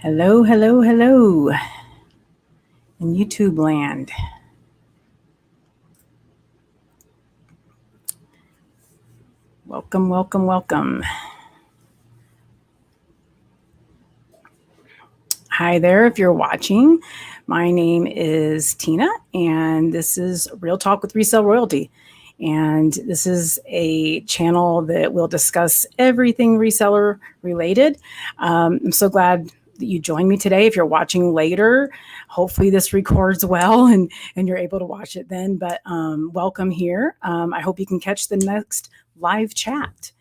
Hello, hello, hello in YouTube land. Welcome, welcome, welcome. Hi there, if you're watching. My name is Tina, and this is Real Talk with Resell Royalty. And this is a channel that will discuss everything reseller related. I'm so glad that you joined me today. If you're watching later, hopefully this records well and you're able to watch it then. But welcome here. I hope you can catch the next live chat.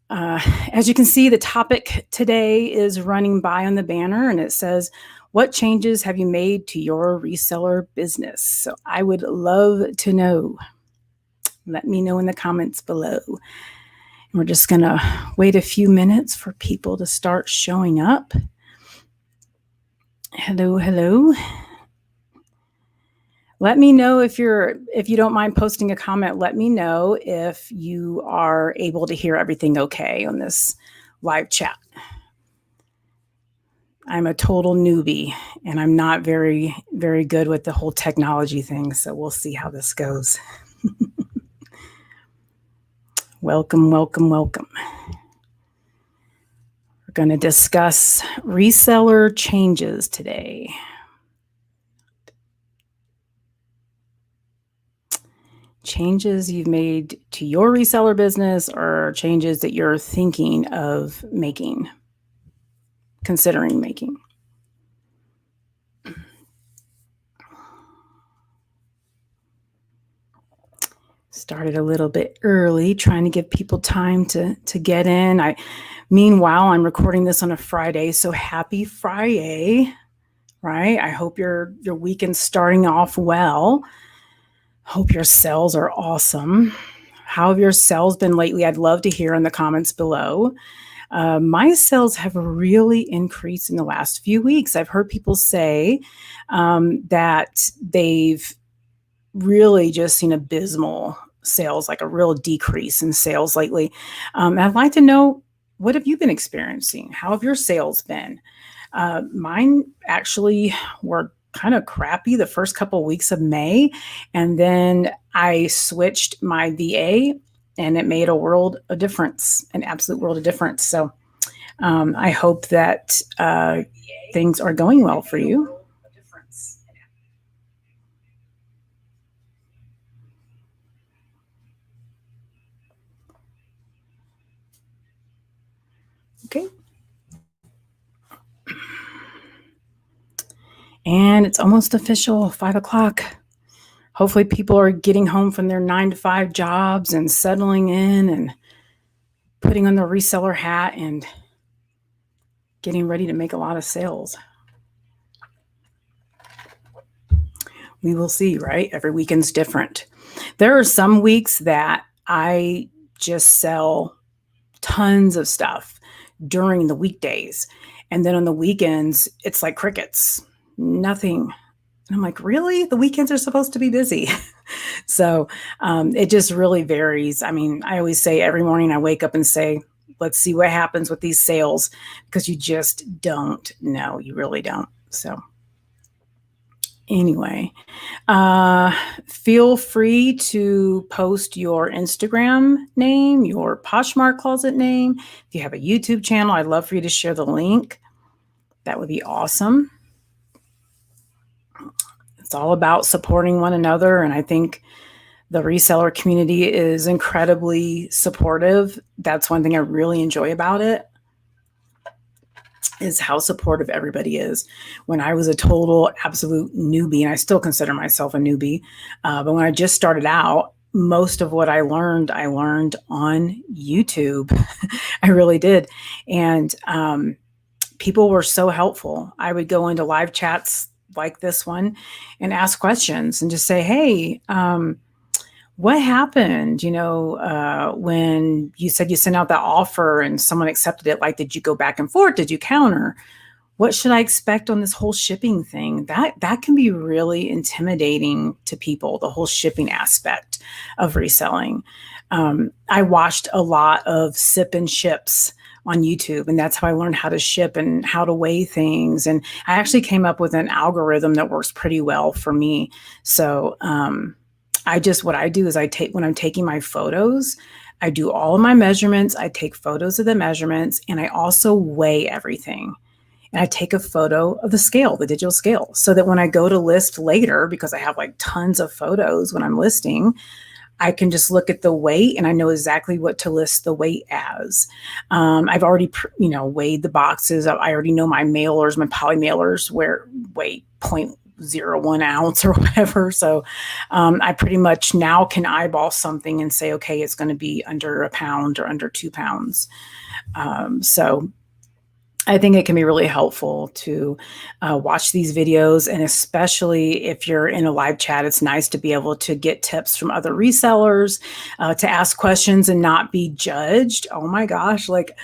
As you can see, the topic today is running by on the banner, and it says, what changes have you made to your reseller business? So I would love to know. Let me know in the comments below. And we're just going to wait a few minutes for people to start showing up. Hello, hello. Let me know if you don't mind posting a comment. Let me know if you are able to hear everything okay on this live chat. I'm a total newbie, and I'm not very, very good with the whole technology thing, so we'll see how this goes. Welcome, welcome, welcome. We're going to discuss reseller changes today. Changes you've made to your reseller business, or changes that you're thinking of making, considering making. Started a little bit early, trying to give people time to get in. Meanwhile, I'm recording this on a Friday, so happy Friday, right? I hope your weekend's starting off well. Hope your sales are awesome. How have your sales been lately? I'd love to hear in the comments below. My sales have really increased in the last few weeks. I've heard people say that they've really just seen abysmal sales, like a real decrease in sales lately. I'd like to know, what have you been experiencing? How have your sales been? Mine actually were kind of crappy the first couple of weeks of May, and then I switched my VA, and it made a world of difference, an absolute world of difference. So I hope that things are going well for you. Okay. And it's almost official, 5 o'clock. Hopefully people are getting home from their 9-to-5 jobs and settling in and putting on their reseller hat and getting ready to make a lot of sales. We will see, right? Every weekend's different. There are some weeks that I just sell tons of stuff during the weekdays. And then on the weekends, it's like crickets, nothing. And I'm like, really? The weekends are supposed to be busy. So it just really varies. I mean, I always say every morning I wake up and say, let's see what happens with these sales, because you just don't know. You really don't. So anyway, feel free to post your Instagram name, your Poshmark closet name. If you have a YouTube channel, I'd love for you to share the link. That would be awesome. It's all about supporting one another, and I think the reseller community is incredibly supportive. That's one thing I really enjoy about it, is how supportive everybody is. When I was a total absolute newbie, and I still consider myself a newbie, but when I just started out, most of what I learned on YouTube. I really did. And people were so helpful. I would go into live chats like this one and ask questions and just say, hey, what happened, when you said you sent out that offer and someone accepted it? Like, did you go back and forth? Did you counter? What should I expect on this whole shipping thing? That can be really intimidating to people, the whole shipping aspect of reselling. I watched a lot of sip and ships on YouTube. And that's how I learned how to ship and how to weigh things. And I actually came up with an algorithm that works pretty well for me. So what I do is when I'm taking my photos, I do all of my measurements. I take photos of the measurements, and I also weigh everything. And I take a photo of the scale, the digital scale, so that when I go to list later, because I have like tons of photos when I'm listing, I can just look at the weight and I know exactly what to list the weight as. I've already, weighed the boxes. I already know my mailers, my poly mailers weigh 0.01 ounce or whatever. So I pretty much now can eyeball something and say, okay, it's going to be under a pound or under 2 pounds. So I think it can be really helpful to watch these videos, and especially if you're in a live chat, it's nice to be able to get tips from other resellers, to ask questions and not be judged. Oh my gosh, like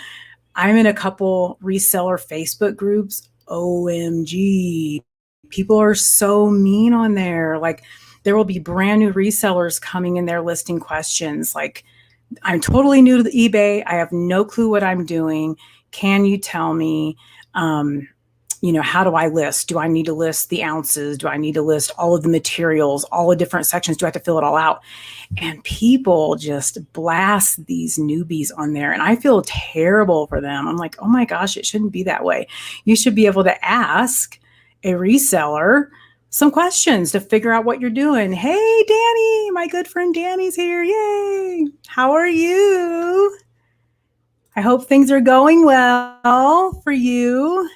I'm in a couple reseller Facebook groups. OMG, people are so mean on there. Like there will be brand new resellers coming in there listing questions like, I'm totally new to the eBay. I have no clue what I'm doing. Can you tell me, how do I list? Do I need to list the ounces? Do I need to list all of the materials, all the different sections? Do I have to fill it all out? And people just blast these newbies on there. And I feel terrible for them. I'm like, oh my gosh, it shouldn't be that way. You should be able to ask a reseller some questions to figure out what you're doing. Hey, Danny, my good friend Danny's here. Yay. How are you? I hope things are going well for you.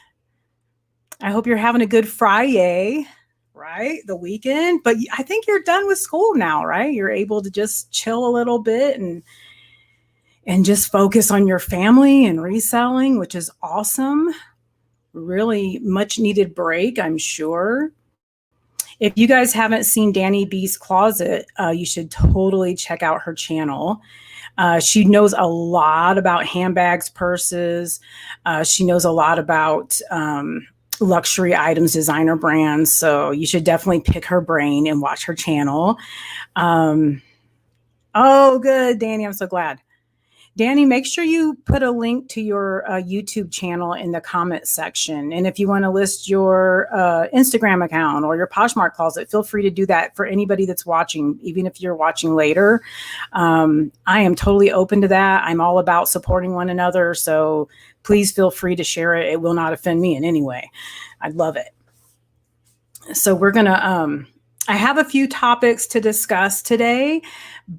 I hope you're having a good Friday, right? The weekend. But I think you're done with school now, right? You're able to just chill a little bit and just focus on your family and reselling, which is awesome. Really much needed break, I'm sure. If you guys haven't seen Danny B's Closet, you should totally check out her channel. She knows a lot about handbags, purses. She knows a lot about luxury items, designer brands. So you should definitely pick her brain and watch her channel. Oh, good, Danny. I'm so glad. Danny, make sure you put a link to your YouTube channel in the comment section. And if you want to list your Instagram account or your Poshmark closet, feel free to do that for anybody that's watching, even if you're watching later. I am totally open to that. I'm all about supporting one another. So please feel free to share it. It will not offend me in any way. I'd love it. So we're going to... I have a few topics to discuss today,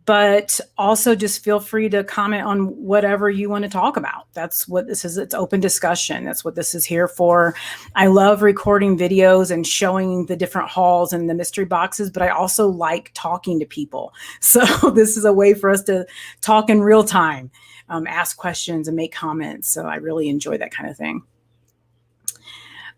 but also just feel free to comment on whatever you want to talk about. That's what this is. It's open discussion. That's what this is here for. I love recording videos and showing the different hauls and the mystery boxes, but I also like talking to people. So this is a way for us to talk in real time, ask questions and make comments. So I really enjoy that kind of thing.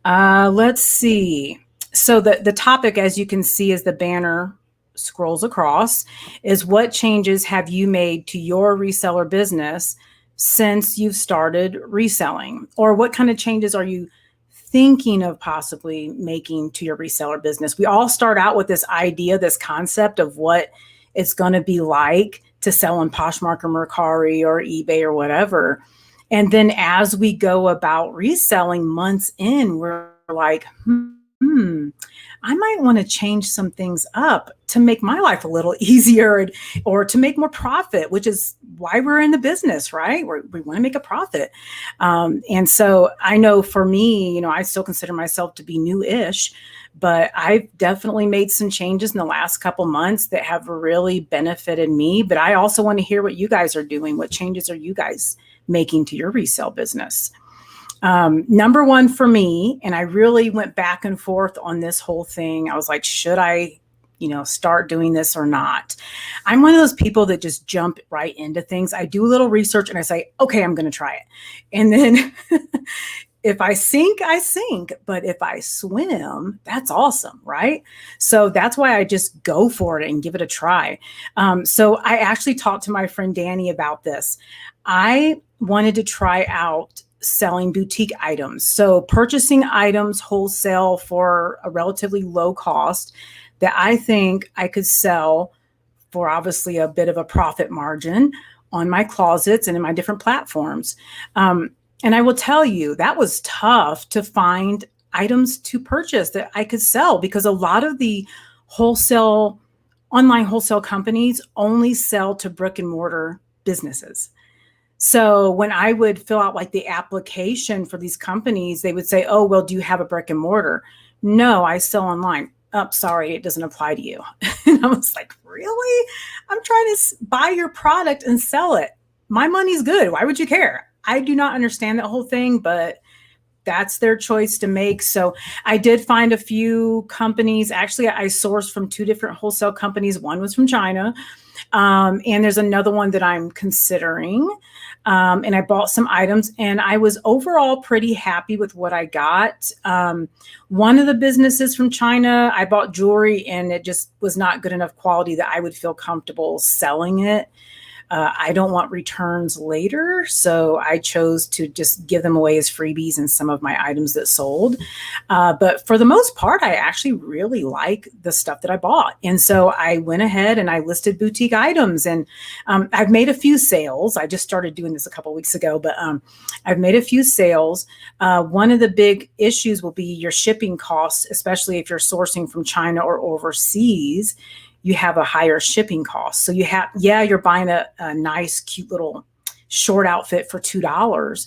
Let's see. So the topic, as you can see as the banner scrolls across, is what changes have you made to your reseller business since you've started reselling? Or what kind of changes are you thinking of possibly making to your reseller business? We all start out with this idea, this concept of what it's going to be like to sell on Poshmark or Mercari or eBay or whatever. And then as we go about reselling months in, we're like, I might want to change some things up to make my life a little easier or to make more profit, which is why we're in the business, right? We want to make a profit. And so I know for me, I still consider myself to be new-ish, but I've definitely made some changes in the last couple months that have really benefited me. But I also want to hear what you guys are doing. What changes are you guys making to your resale business? Number one for me, and I really went back and forth on this whole thing. I was like, should I, start doing this or not? I'm one of those people that just jump right into things. I do a little research and I say, okay, I'm going to try it. And then if I sink, I sink. But if I swim, that's awesome, right? So that's why I just go for it and give it a try. So I actually talked to my friend Danny about this. I wanted to try out selling boutique items. So purchasing items wholesale for a relatively low cost that I think I could sell for obviously a bit of a profit margin, on my closets and in my different platforms. And I will tell you, that was tough to find items to purchase that I could sell, because a lot of the online wholesale companies only sell to brick and mortar businesses. So when I would fill out like the application for these companies, they would say, oh, well, do you have a brick and mortar? No, I sell online. Oh, sorry, it doesn't apply to you. And I was like, really? I'm trying to buy your product and sell it. My money's good. Why would you care? I do not understand that whole thing, but that's their choice to make. So I did find a few companies. Actually, I sourced from 2 different wholesale companies. One was from China. And there's another one that I'm considering. And I bought some items, and I was overall pretty happy with what I got. One of the businesses from China, I bought jewelry, and it just was not good enough quality that I would feel comfortable selling it. I don't want returns later, so I chose to just give them away as freebies in some of my items that sold. But for the most part, I actually really like the stuff that I bought. And so I went ahead and I listed boutique items, and I've made a few sales. I just started doing this a couple of weeks ago, but I've made a few sales. One of the big issues will be your shipping costs, especially if you're sourcing from China or overseas. You have a higher shipping cost. So you're buying a nice, cute little short outfit for $2.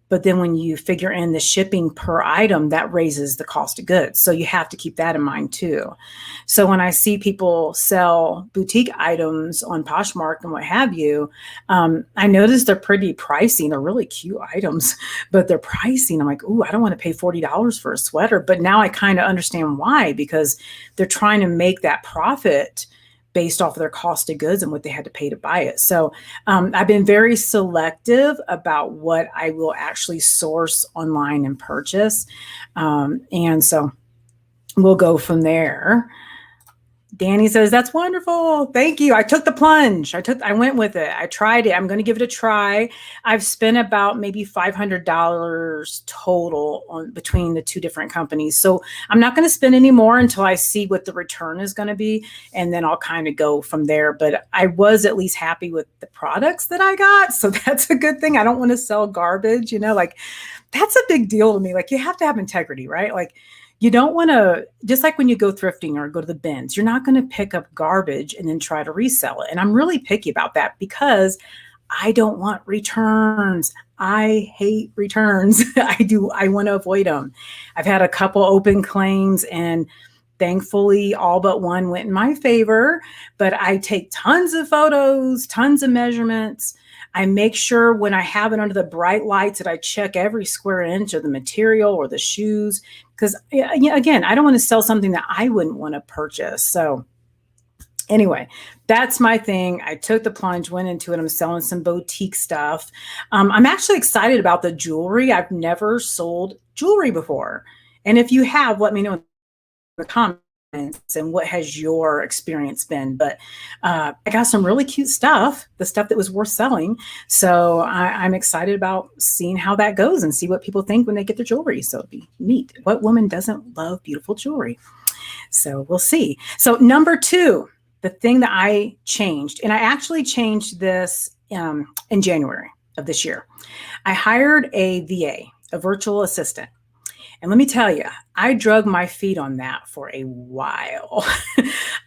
But then when you figure in the shipping per item, that raises the cost of goods. So you have to keep that in mind too. So when I see people sell boutique items on Poshmark and what have you, I notice they're pretty pricey. They're really cute items, but they're pricey. I'm like, ooh, I don't want to pay $40 for a sweater. But now I kind of understand why, because they're trying to make that profit based off of their cost of goods and what they had to pay to buy it. So I've been very selective about what I will actually source online and purchase. And so we'll go from there. Danny says, that's wonderful. Thank you. I took the plunge. I went with it. I tried it. I'm going to give it a try. I've spent about maybe $500 total between the 2 different companies. So I'm not going to spend any more until I see what the return is going to be. And then I'll kind of go from there. But I was at least happy with the products that I got. So that's a good thing. I don't want to sell garbage, like that's a big deal to me. Like, you have to have integrity, right? Like, you don't want to, just like when you go thrifting or go to the bins, you're not going to pick up garbage and then try to resell it. And I'm really picky about that, because I don't want returns. I hate returns. I want to avoid them. I've had a couple open claims, and thankfully all but one went in my favor, but I take tons of photos, tons of measurements. I make sure when I have it under the bright lights that I check every square inch of the material or the shoes, because again, I don't want to sell something that I wouldn't want to purchase. So anyway, that's my thing. I took the plunge, went into it. I'm selling some boutique stuff. I'm actually excited about the jewelry. I've never sold jewelry before. And if you have, let me know in the comments and what has your experience been. But I got some really cute stuff, the stuff that was worth selling. So I'm excited about seeing how that goes and see what people think when they get their jewelry. So it'd be neat. What woman doesn't love beautiful jewelry? So we'll see. So number 2, the thing that I changed, and I actually changed this in January of this year. I hired a VA, a virtual assistant. And let me tell you, I drug my feet on that for a while.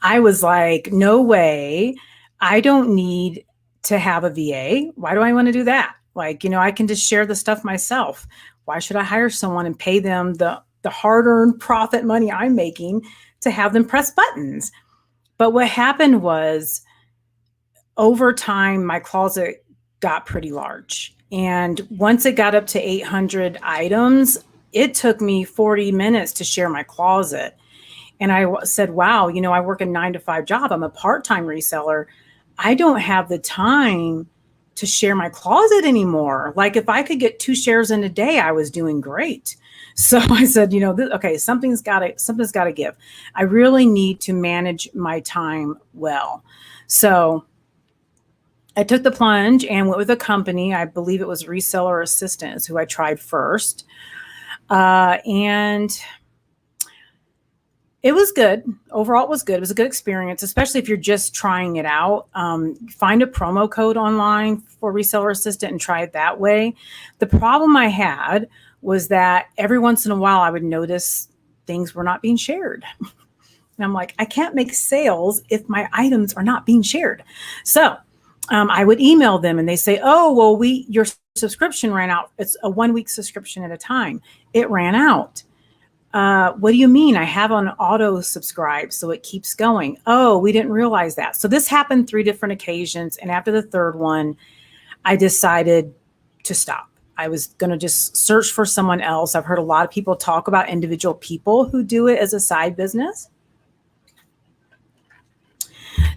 I was like, no way. I don't need to have a VA. Why do I want to do that? Like, I can just share the stuff myself. Why should I hire someone and pay them the hard-earned profit money I'm making to have them press buttons? But what happened was, over time, my closet got pretty large. And once it got up to 800 items, it took me 40 minutes to share my closet. And I said, wow, I work a 9-to-5 job. I'm a part-time reseller. I don't have the time to share my closet anymore. Like, if I could get 2 shares in a day, I was doing great. So I said, okay, something's got to give. I really need to manage my time well. So I took the plunge and went with a company. I believe it was Reseller Assistant is who I tried first. And It was good. Overall, it was good. It was a good experience, especially if you're just trying it out. Find a promo code online for Reseller Assistant and try it that way. The problem I had was that every once in a while I would notice things were not being shared. And I'm like, I can't make sales if my items are not being shared. So I would email them and they say, oh, well, your subscription ran out. It's a 1-week subscription at a time. It ran out. What do you mean? I have on auto subscribe, so it keeps going. Oh, we didn't realize that. So this happened 3 different occasions. And after the third one, I decided to stop. I was going to just search for someone else. I've heard a lot of people talk about individual people who do it as a side business.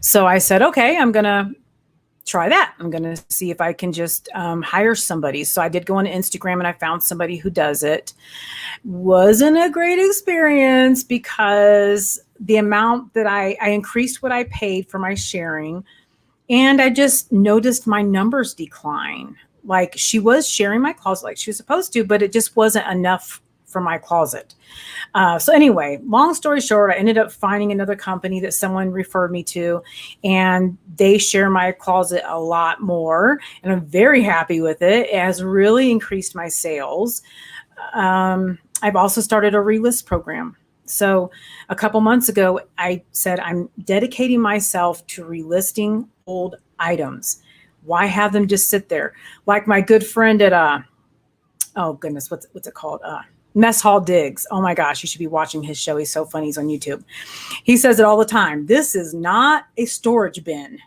So I said, okay, I'm going to try that. I'm going to see if I can just hire somebody. So I did go on Instagram and I found somebody who does it. Wasn't a great experience because the amount that I increased what I paid for my sharing, and I just noticed my numbers decline. Like, she was sharing my closet like she was supposed to, but it just wasn't enough for my closet. So anyway, long story short, I ended up finding another company that someone referred me to, and they share my closet a lot more, and I'm very happy with it. It has really increased my sales. I've also started a relist program. So a couple months ago, I said, I'm dedicating myself to relisting old items. Why have them just sit there? Like my good friend at, oh goodness, what's it called? Mess Hall Diggs. Oh my gosh, you should be watching his show. He's so funny. He's on YouTube. He says it all the time. This is not a storage bin.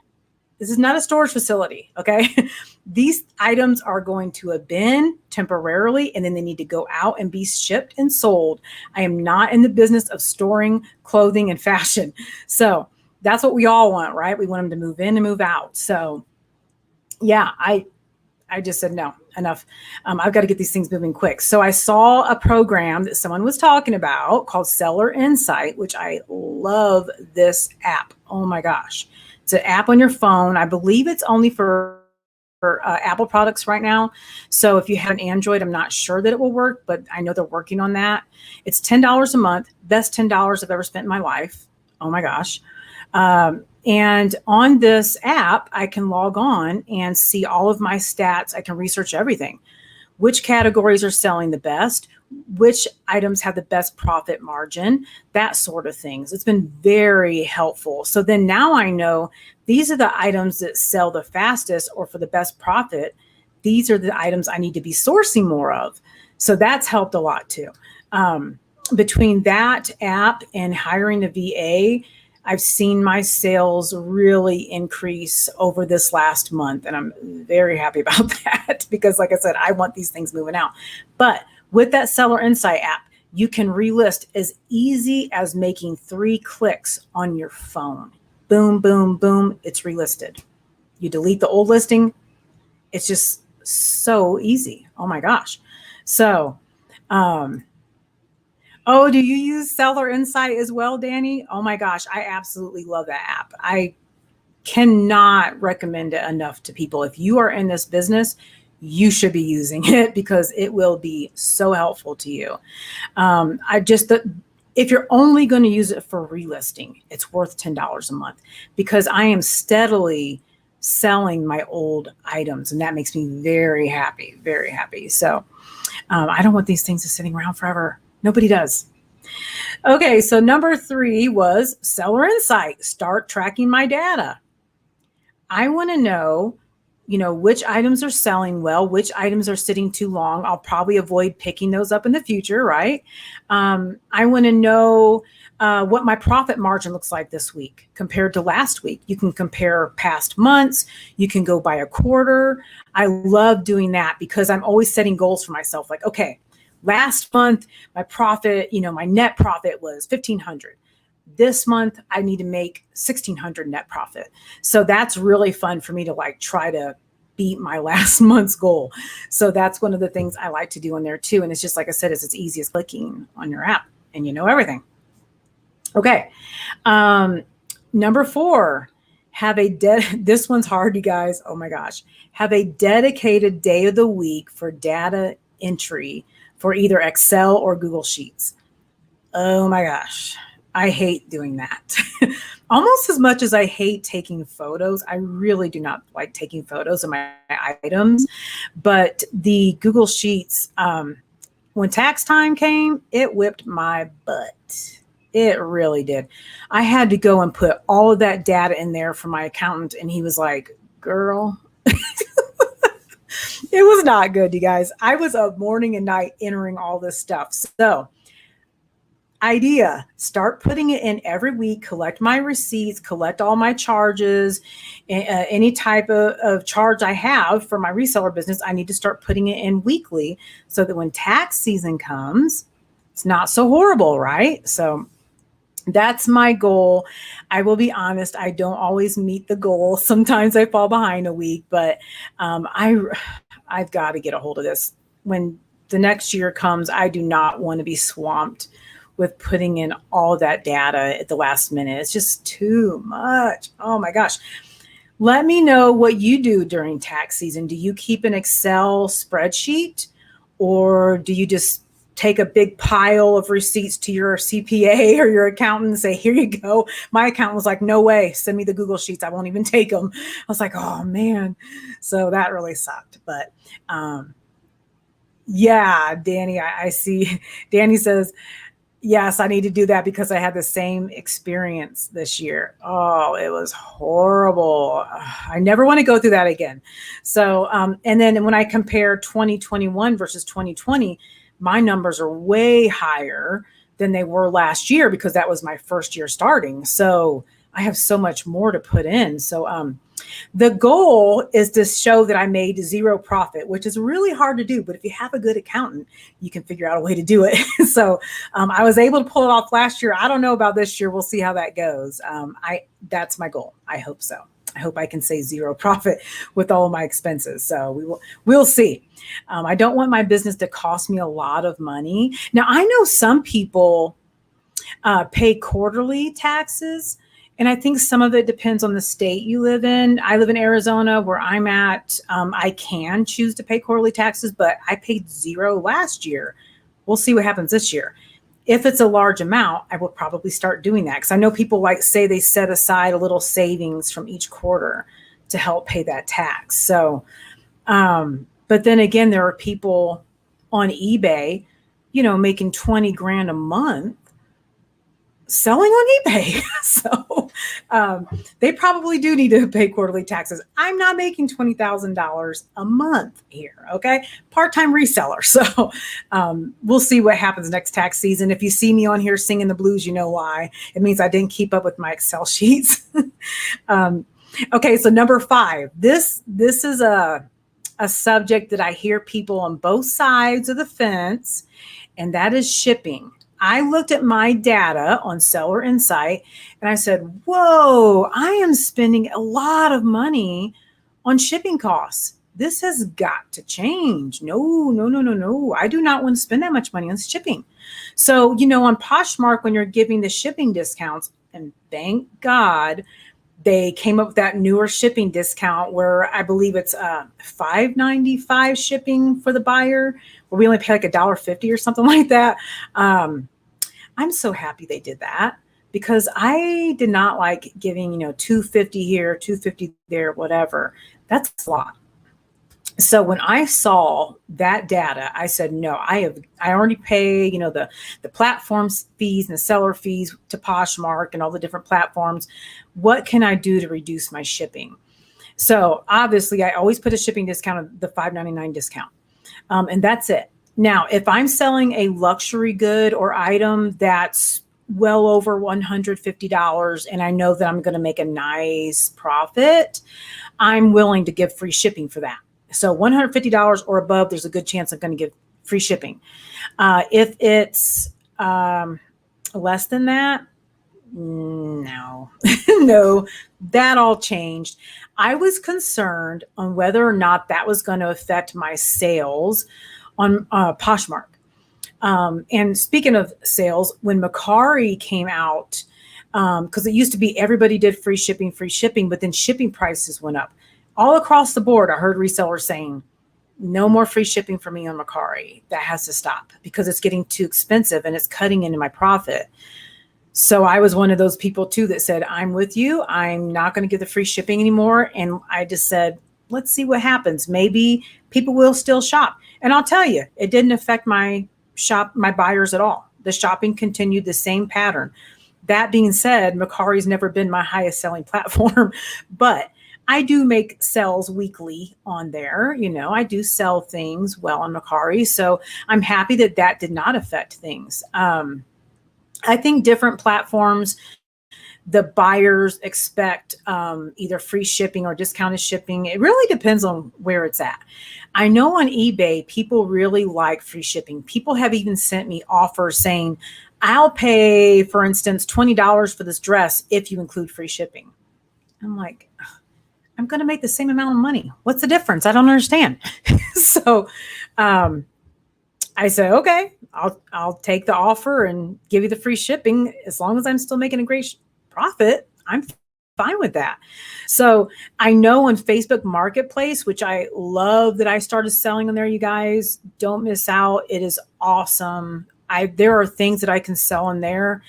This is not a storage facility, okay? These items are going to a bin temporarily, and then they need to go out and be shipped and sold. I am not in the business of storing clothing and fashion. So that's what we all want, right? We want them to move in and move out. So yeah, I just said, no, enough. I've got to get these things moving quick. So I saw a program that someone was talking about called Seller Insight, which I love this app. Oh my gosh. It's an app on your phone. I believe it's only for Apple products right now. So if you have an Android, I'm not sure that it will work, but I know they're working on that. It's $10 a month, best $10 I've ever spent in my life. Oh my gosh. And on this app, I can log on and see all of my stats. I can research everything. Which categories are selling the best, which items have the best profit margin, that sort of things. It's been very helpful. So then now I know these are the items that sell the fastest or for the best profit. These are the items I need to be sourcing more of. So that's helped a lot too. Between that app and hiring a VA, I've seen my sales really increase over this last month, and I'm very happy about that because, like I said, I want these things moving out. But with that Seller Insight app, you can relist as easy as making 3 clicks on your phone. Boom, boom, boom, it's relisted. You delete the old listing. It's just so easy. Oh my gosh. So, oh, do you use Seller Insight as well, Danny? Oh my gosh, I absolutely love that app. I cannot recommend it enough to people. If you are in this business, you should be using it because it will be so helpful to you. If you're only going to use it for relisting, it's worth $10 a month because I am steadily selling my old items, and that makes me very happy, very happy. So I don't want these things just sitting around forever. Nobody does. Okay, so number 3 was Seller Insight. Start tracking my data. I want to know, which items are selling well, which items are sitting too long. I'll probably avoid picking those up in the future, right? I want to know what my profit margin looks like this week compared to last week. You can compare past months. You can go by a quarter. I love doing that because I'm always setting goals for myself. Like, okay, last month, my profit, my net profit was $1,500. This month, I need to make $1,600 net profit. So that's really fun for me to try to beat my last month's goal. So that's one of the things I like to do in there too. And it's just, like I said, it's as easy as clicking on your app and you know everything. Okay. Number 4, this one's hard, you guys. Oh my gosh. Have a dedicated day of the week for data entry for either Excel or Google Sheets. Oh my gosh. I hate doing that. Almost as much as I hate taking photos. I really do not like taking photos of my items. But the Google Sheets, when tax time came, it whipped my butt. It really did. I had to go and put all of that data in there for my accountant, and he was like, girl, it was not good, you guys. I was up morning and night entering all this stuff. So idea, start putting it in every week, collect my receipts, collect all my charges, any type of charge I have for my reseller business. I need to start putting it in weekly so that when tax season comes, it's not so horrible, right? So that's my goal. I will be honest, I don't always meet the goal. Sometimes I fall behind a week, but I've got to get a hold of this. When the next year comes, I do not want to be swamped with putting in all that data at the last minute. It's just too much. Oh my gosh. Let me know what you do during tax season. Do you keep an Excel spreadsheet, or do you just take a big pile of receipts to your CPA or your accountant and say, here you go? My accountant was like, no way, send me the Google Sheets. I won't even take them. I was like, oh man. So that really sucked. But yeah, Danny, I see. Danny says, yes, I need to do that because I had the same experience this year. Oh, it was horrible. I never want to go through that again. So, and then when I compare 2021 versus 2020, my numbers are way higher than they were last year because that was my first year starting. So I have so much more to put in. So the goal is to show that I made zero profit, which is really hard to do. But if you have a good accountant, you can figure out a way to do it. So I was able to pull it off last year. I don't know about this year. We'll see how that goes. That's my goal. I hope so. I hope I can say zero profit with all of my expenses. So we'll see. I don't want my business to cost me a lot of money. Now, I know some people pay quarterly taxes, and I think some of it depends on the state you live in. I live in Arizona, where I'm at. I can choose to pay quarterly taxes, but I paid zero last year. We'll see what happens this year. If it's a large amount, I will probably start doing that, because I know people say they set aside a little savings from each quarter to help pay that tax. So, but then again, there are people on eBay, making 20 grand a month selling on eBay. So they probably do need to pay quarterly taxes. I'm not making $20,000 a month here. Okay. Part-time reseller. So we'll see what happens next tax season. If you see me on here singing the blues, you know why. It means I didn't keep up with my Excel sheets. Okay. So number 5, this is a subject that I hear people on both sides of the fence, and that is shipping. I looked at my data on Seller Insight and I said, whoa, I am spending a lot of money on shipping costs. This has got to change. No. I do not want to spend that much money on shipping. So, on Poshmark, when you're giving the shipping discounts, and thank God they came up with that newer shipping discount where I believe it's $5.95 shipping for the buyer, where we only pay like $1.50 or something like that. I'm so happy they did that, because I did not like giving, $2.50 here, $2.50 there, whatever. That's a lot. So when I saw that data, I said, no, I already pay, the platforms fees and the seller fees to Poshmark and all the different platforms. What can I do to reduce my shipping? So obviously I always put a shipping discount of the $5.99 discount. And that's it. Now, if I'm selling a luxury good or item that's well over $150 and I know that I'm going to make a nice profit, I'm willing to give free shipping for that. So $150 or above, there's a good chance I'm going to give free shipping. If it's less than that, no, no, that all changed. I was concerned on whether or not that was going to affect my sales on Poshmark. And speaking of sales, when Mercari came out, because it used to be everybody did free shipping, but then shipping prices went up. All across the board, I heard resellers saying, no more free shipping for me on Mercari. That has to stop because it's getting too expensive and it's cutting into my profit. So I was one of those people too that said, I'm with you. I'm not going to give the free shipping anymore. And I just said, let's see what happens. Maybe people will still shop. And I'll tell you, it didn't affect my buyers at all. The shopping continued the same pattern. That being said, Mercari's never been my highest selling platform, but I do make sales weekly on there. I do sell things well on Mercari. So I'm happy that that did not affect things. I think different platforms, the buyers expect either free shipping or discounted shipping. It really depends on where it's at. I know on eBay, people really like free shipping. People have even sent me offers saying, I'll pay, for instance, $20 for this dress if you include free shipping. I'm like, I'm going to make the same amount of money. What's the difference? I don't understand. So I said, okay, I'll take the offer and give you the free shipping. As long as I'm still making a great profit, I'm fine with that. So I know on Facebook Marketplace, which I love that I started selling on there, you guys, don't miss out. It is awesome. There are things that I can sell on there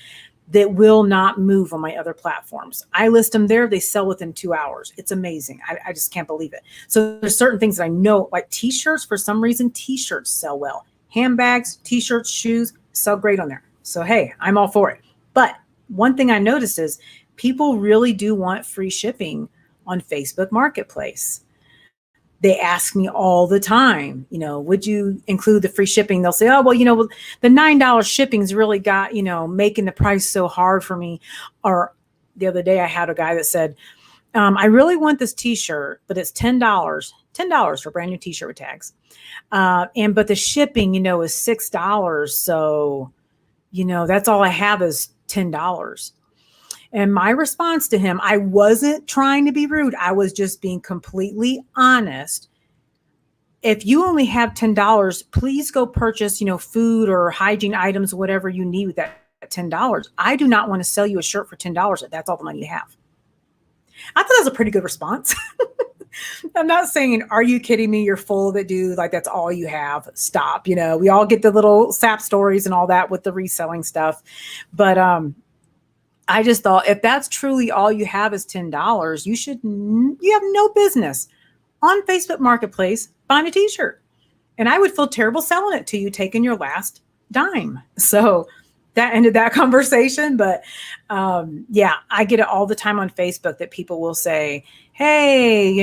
that will not move on my other platforms. I list them there. They sell within 2 hours. It's amazing. I just can't believe it. So there's certain things that I know, like t-shirts, for some reason, t-shirts sell well. Handbags, t-shirts, shoes sell great on there. So, hey, I'm all for it. But one thing I noticed is people really do want free shipping on Facebook Marketplace. They ask me all the time, would you include the free shipping? They'll say, oh, well, the $9 shipping's really got, making the price so hard for me. Or the other day I had a guy that said, I really want this t-shirt, but it's $10 for a brand new t-shirt with tags. But the shipping, is $6. So, that's all I have is $10. And my response to him, I wasn't trying to be rude. I was just being completely honest. If you only have $10, please go purchase, food or hygiene items, whatever you need with that $10. I do not want to sell you a shirt for $10. That's all the money you have. I thought that was a pretty good response. I'm not saying, are you kidding me? You're full of it, dude. Like, that's all you have. Stop. We all get the little sap stories and all that with the reselling stuff. But, I just thought, if that's truly all you have is $10, you have no business on Facebook Marketplace buying a t-shirt. And I would feel terrible selling it to you, taking your last dime. So that ended that conversation. But yeah, I get it all the time on Facebook that people will say, hey,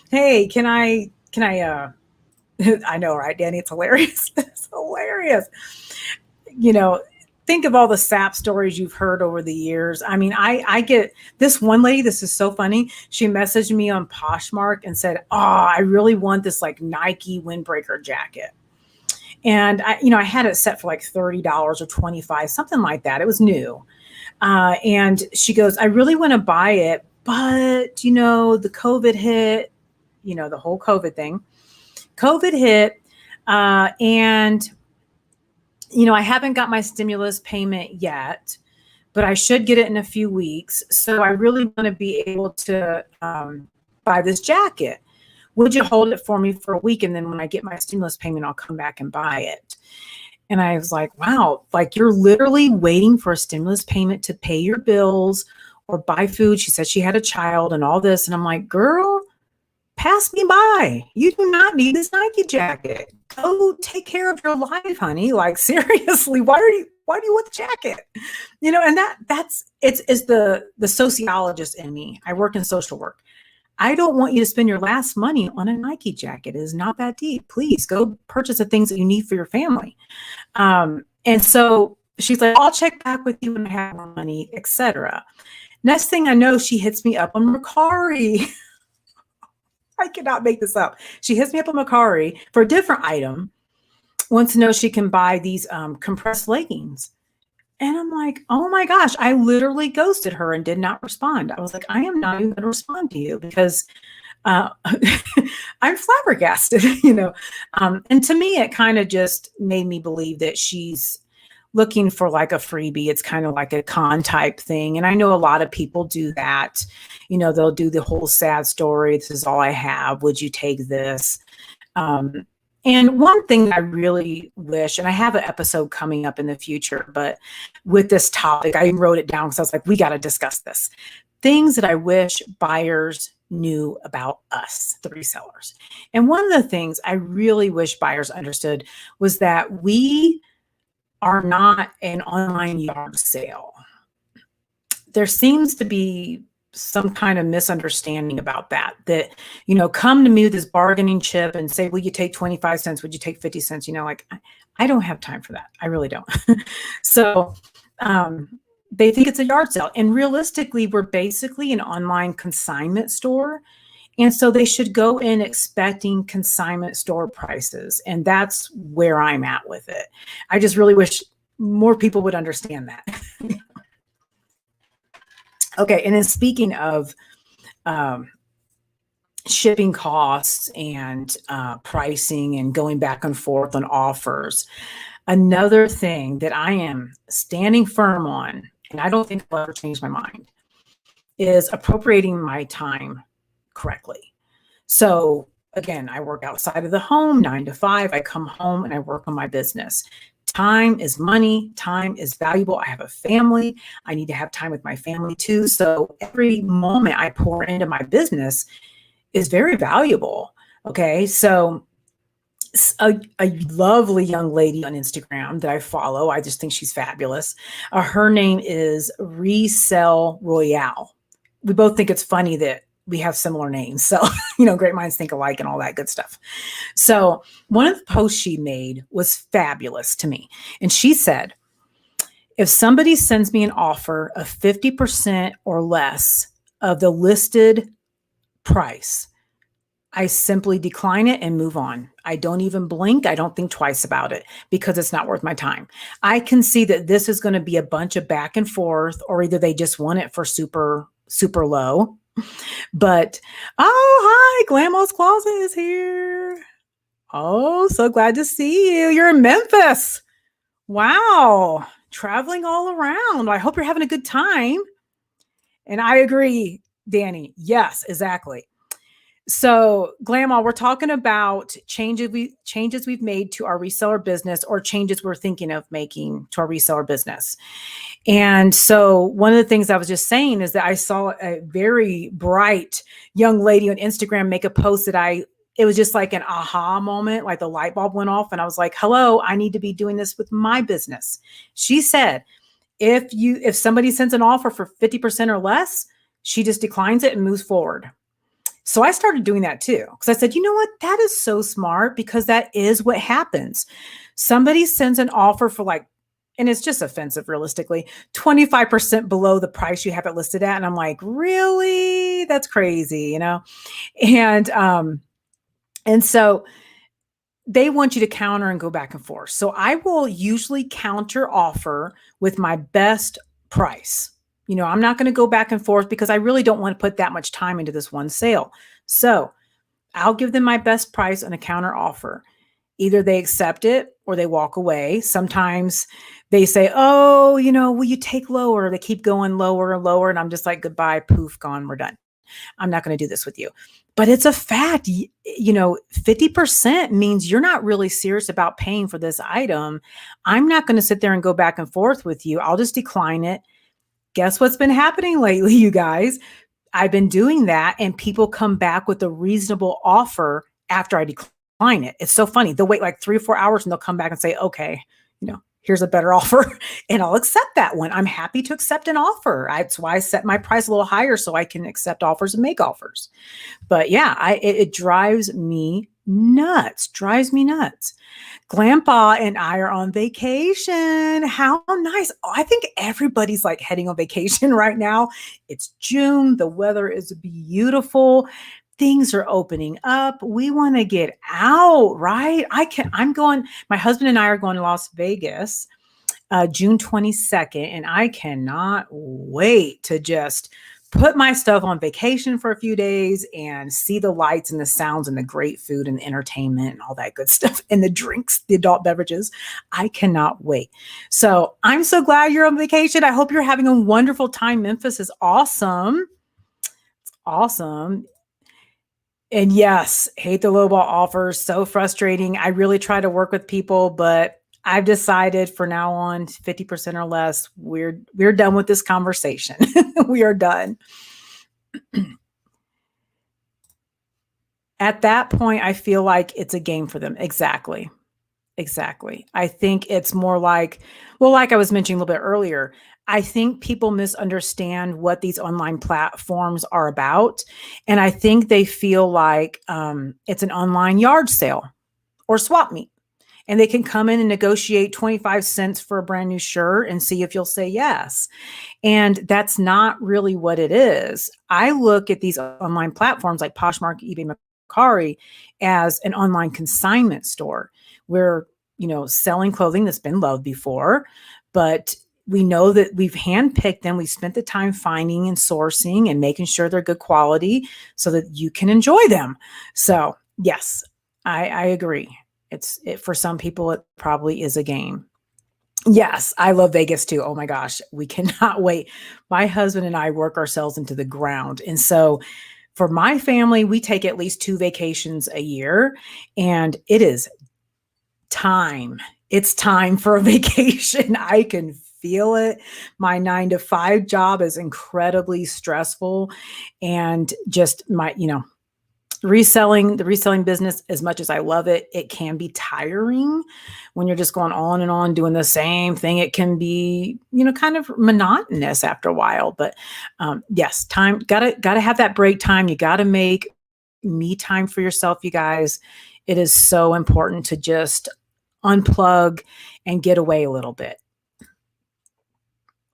hey, can I, I know, right, Danny? It's hilarious. It's hilarious. Think of all the sap stories you've heard over the years. I mean, I get this one lady, this is so funny. She messaged me on Poshmark and said, oh, I really want this like Nike windbreaker jacket. And I had it set for like $30 or $25, something like that. It was new. And she goes, I really want to buy it, but the COVID hit, the whole COVID thing. COVID hit, and I haven't got my stimulus payment yet, but I should get it in a few weeks. So I really want to be able to buy this jacket. Would you hold it for me for a week? And then when I get my stimulus payment, I'll come back and buy it. And I was like, wow, like you're literally waiting for a stimulus payment to pay your bills or buy food. She said she had a child and all this. And I'm like, girl, pass me by. You do not need this Nike jacket. Go take care of your life, honey. Like, seriously, why do you want the jacket? And it's the sociologist in me. I work in social work. I don't want you to spend your last money on a Nike jacket. It is not that deep. Please go purchase the things that you need for your family. And so she's like, I'll check back with you when I have more money, etc. Next thing I know, she hits me up on Mercari. I cannot make this up. She hits me up on Mercari for a different item, wants to know she can buy these compressed leggings. And I'm like, oh my gosh, I literally ghosted her and did not respond. I was like, I am not even going to respond to you because I'm flabbergasted, And to me, it kind of just made me believe that she's looking for like a freebie. It's kind of like a con type thing. And I know a lot of people do that. They'll do the whole sad story. This is all I have. Would you take this? And And one thing that I really wish, and I have an episode coming up in the future, but with this topic, I wrote it down because I was like, we got to discuss this. Things that I wish buyers knew about us, the resellers. And one of the things I really wish buyers understood was that we are not an online yard sale. There seems to be some kind of misunderstanding about that, come to me with this bargaining chip and say, will you take 25 cents? Would you take 50 cents? Like, I don't have time for that. I really don't. So they think it's a yard sale. And realistically, we're basically an online consignment store. And so they should go in expecting consignment store prices. And that's where I'm at with it. I just really wish more people would understand that. Okay, and then speaking of shipping costs and pricing and going back and forth on offers, another thing that I am standing firm on, and I don't think I'll ever change my mind, is appropriating my time correctly. So again, I work outside of the home, 9 to 5. I come home and I work on my business. Time is money. Time is valuable. I have a family. I need to have time with my family too. So every moment I pour into my business is very valuable. Okay. So a lovely young lady on Instagram that I follow, I just think she's fabulous. Her name is Reseller Related. We both think it's funny that we have similar names. So, great minds think alike and all that good stuff. So one of the posts she made was fabulous to me. And she said, if somebody sends me an offer of 50% or less of the listed price, I simply decline it and move on. I don't even blink. I don't think twice about it because it's not worth my time. I can see that this is going to be a bunch of back and forth, or either they just want it for super, super low. But, hi, Glammo's Closet is here. Oh, so glad to see you. You're in Memphis. Wow. Traveling all around. I hope you're having a good time. And I agree, Danny. Yes, exactly. So, Glamma, we're talking about changes we've made to our reseller business, or changes we're thinking of making to our reseller business. And so one of the things I was just saying is that I saw a very bright young lady on Instagram make a post that it was just like an aha moment, like the light bulb went off. And I was like, hello, I need to be doing this with my business. She said, if somebody sends an offer for 50% or less, she just declines it and moves forward. So I started doing that too, because I said, you know what? That is so smart, because that is what happens. Somebody sends an offer for and it's just offensive, realistically, 25% below the price you have it listed at. And I'm like, really? That's crazy, And so they want you to counter and go back and forth. So I will usually counter offer with my best price. I'm not going to go back and forth because I really don't want to put that much time into this one sale. So I'll give them my best price on a counter offer. Either they accept it or they walk away. Sometimes they say, oh, will you take lower? They keep going lower and lower. And I'm just like, goodbye, poof, gone, we're done. I'm not going to do this with you. But it's a fact, 50% means you're not really serious about paying for this item. I'm not going to sit there and go back and forth with you. I'll just decline it. Guess what's been happening lately, you guys? I've been doing that, and people come back with a reasonable offer after I decline it. It's so funny. They'll wait like 3 or 4 hours and they'll come back and say, okay, here's a better offer. And I'll accept that one. I'm happy to accept an offer. That's why I set my price a little higher, so I can accept offers and make offers. But yeah, it drives me nuts. Grandpa and I are on vacation. How nice. Oh, I think everybody's heading on vacation right now. It's June. The weather is beautiful. Things are opening up. We want to get out, right? My husband and I are going to Las Vegas, June 22nd, and I cannot wait to just put my stuff on vacation for a few days and see the lights and the sounds and the great food and the entertainment and all that good stuff, and the drinks, the adult beverages. I cannot wait. So I'm so glad you're on vacation. I hope you're having a wonderful time. Memphis is awesome. It's awesome. And yes, hate the lowball offers. So frustrating. I really try to work with people, but I've decided for now on 50% or less, we're done with this conversation. We are done. At that point, I feel like it's a game for them. Exactly. Exactly. I think it's more like, well, like I was mentioning a little bit earlier, I think people misunderstand what these online platforms are about. And I think they feel like it's an online yard sale or swap meet. And they can come in and negotiate 25 cents for a brand new shirt and see if you'll say yes. And that's not really what it is. I look at these online platforms like Poshmark, eBay, Mercari as an online consignment store where, selling clothing that's been loved before, but we know that we've handpicked them. We spent the time finding and sourcing and making sure they're good quality so that you can enjoy them. So yes, I agree. For some people, it probably is a game. Yes, I love Vegas too. Oh my gosh, we cannot wait. My husband and I work ourselves into the ground. And so for my family, we take at least 2 vacations a year, and it is time. It's time for a vacation. I can feel it. My 9 to 5 job is incredibly stressful, and just the reselling business, as much as I love it, it can be tiring when you're just going on and on doing the same thing. It can be, kind of monotonous after a while, but yes, time, gotta have that break time. You gotta make me time for yourself, you guys. It is so important to just unplug and get away a little bit.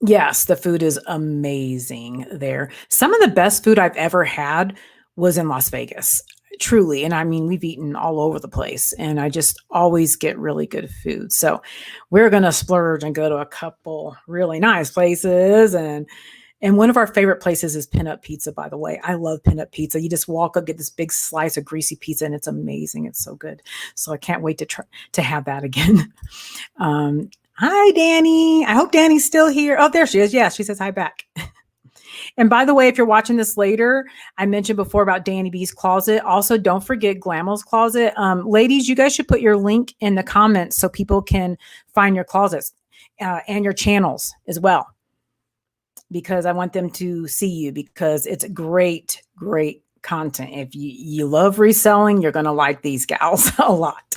Yes, the food is amazing there. Some of the best food I've ever had was in Las Vegas, truly. And I mean, we've eaten all over the place, and I just always get really good food. So we're going to splurge and go to a couple really nice places. And one of our favorite places is Pinup Pizza, by the way. I love Pinup Pizza. You just walk up, get this big slice of greasy pizza, and it's amazing. It's so good. So I can't wait to have that again. Hi, Danny. I hope Danny's still here. Oh, there she is. Yeah, she says hi back. And by the way, if you're watching this later, I mentioned before about Danny B's closet. Also, don't forget Glamo's closet. Ladies, you guys should put your link in the comments so people can find your closets and your channels as well, because I want them to see you, because it's great, great content. If you love reselling, you're going to like these gals a lot.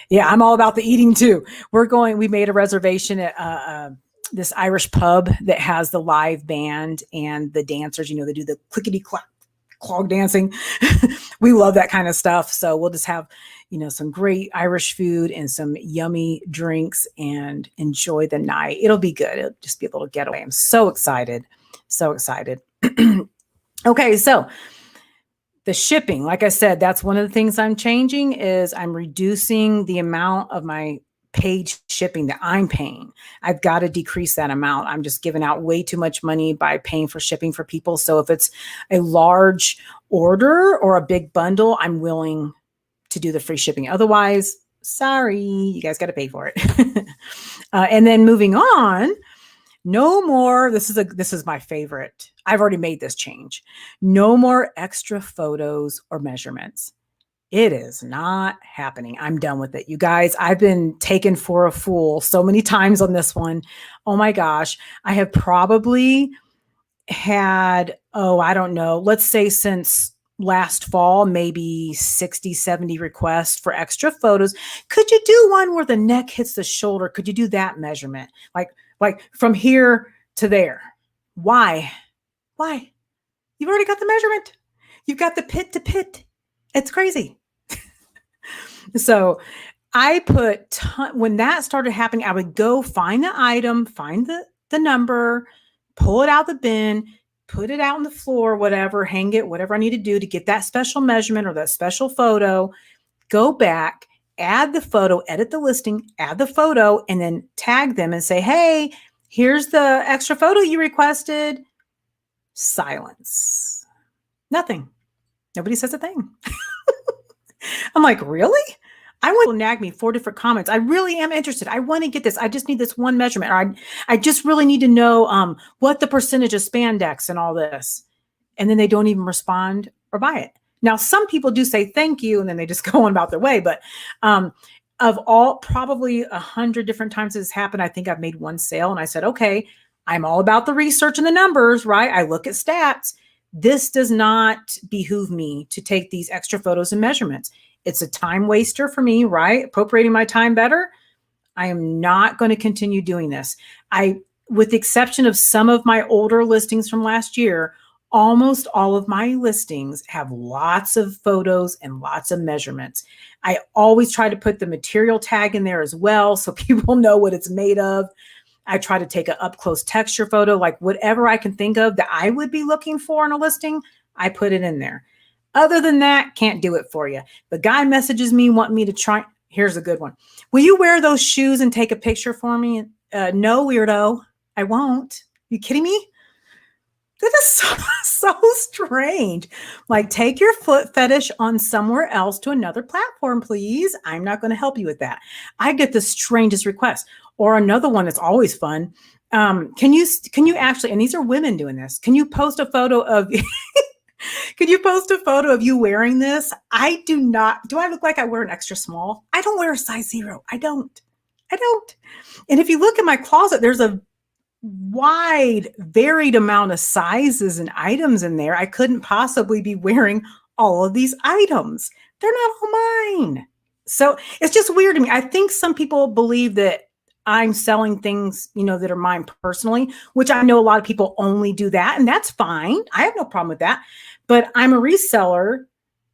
Yeah, I'm all about the eating too. We made a reservation at this Irish pub that has the live band and the dancers, they do the clickety clog dancing. We love that kind of stuff. So we'll just have, some great Irish food and some yummy drinks and enjoy the night. It'll be good. It'll just be a little getaway. I'm so excited. So excited. Okay. So the shipping, like I said, that's one of the things I'm changing. Is I'm reducing the amount of my paid shipping that I'm paying. I've got to decrease that amount. I'm just giving out way too much money by paying for shipping for people. So if it's a large order or a big bundle, I'm willing to do the free shipping. Otherwise, sorry, you guys got to pay for it. And then moving on, no more. This is my favorite. I've already made this change. No more extra photos or measurements. It is not happening. I'm done with it. You guys, I've been taken for a fool so many times on this one. Oh my gosh. I have probably had, I don't know, let's say since last fall, maybe 60, 70 requests for extra photos. Could you do one where the neck hits the shoulder? Could you do that measurement? Like from here to there? Why? You've already got the measurement. You've got the pit to pit. It's crazy. So I when that started happening, I would go find the item, find the number, pull it out the bin, put it out on the floor, whatever, hang it, whatever I need to do to get that special measurement or that special photo, go back, add the photo, edit the listing, add the photo, and then tag them and say, hey, here's the extra photo you requested. Silence. Nothing. Nobody says a thing. I'm like, really? I want to nag me 4 different comments. I really am interested. I want to get this. I just need this one measurement. Or I just really need to know what the percentage of spandex and all this. And then they don't even respond or buy it. Now, some people do say thank you and then they just go on about their way. But of all, probably 100 different times this happened, I think I've made one sale and I said, okay, I'm all about the research and the numbers, right? I look at stats. This does not behoove me to take these extra photos and measurements. It's a time waster for me, right? Appropriating my time better. I am not going to continue doing this. With the exception of some of my older listings from last year, almost all of my listings have lots of photos and lots of measurements. I always try to put the material tag in there as well so people know what it's made of. I try to take an up close texture photo, like whatever I can think of that I would be looking for in a listing, I put it in there. Other than that, can't do it for you. The guy messages me, wanting me to try. Here's a good one. Will you wear those shoes and take a picture for me? No, weirdo. I won't. You kidding me? That is so strange. Like, take your foot fetish on somewhere else to another platform, please. I'm not going to help you with that. I get the strangest requests. Or another one that's always fun. Can you actually, and these are women doing this, can you post a photo of can you post a photo of you wearing this? I do not. Do I look like I wear an extra small? I don't wear a size 0. I don't. And if you look at my closet, there's a wide, varied amount of sizes and items in there. I couldn't possibly be wearing all of these items. They're not all mine. So it's just weird to me. I think some people believe that I'm selling things, that are mine personally, which I know a lot of people only do that. And that's fine. I have no problem with that. But I'm a reseller,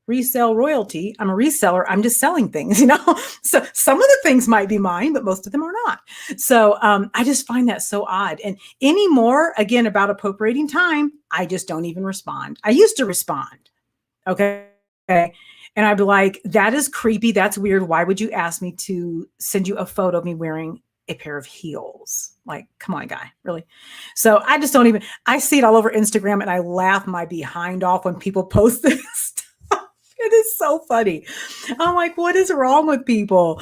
resell royalty. I'm a reseller. I'm just selling things, So some of the things might be mine, but most of them are not. So I just find that so odd. And anymore, again, about appropriating time, I just don't even respond. I used to respond. Okay. And I'd be like, that is creepy. That's weird. Why would you ask me to send you a photo of me wearing a pair of heels? Like, come on, guy, really? So I just don't even, I see it all over Instagram and I laugh my behind off when people post this stuff. It is so funny. I'm like, what is wrong with people?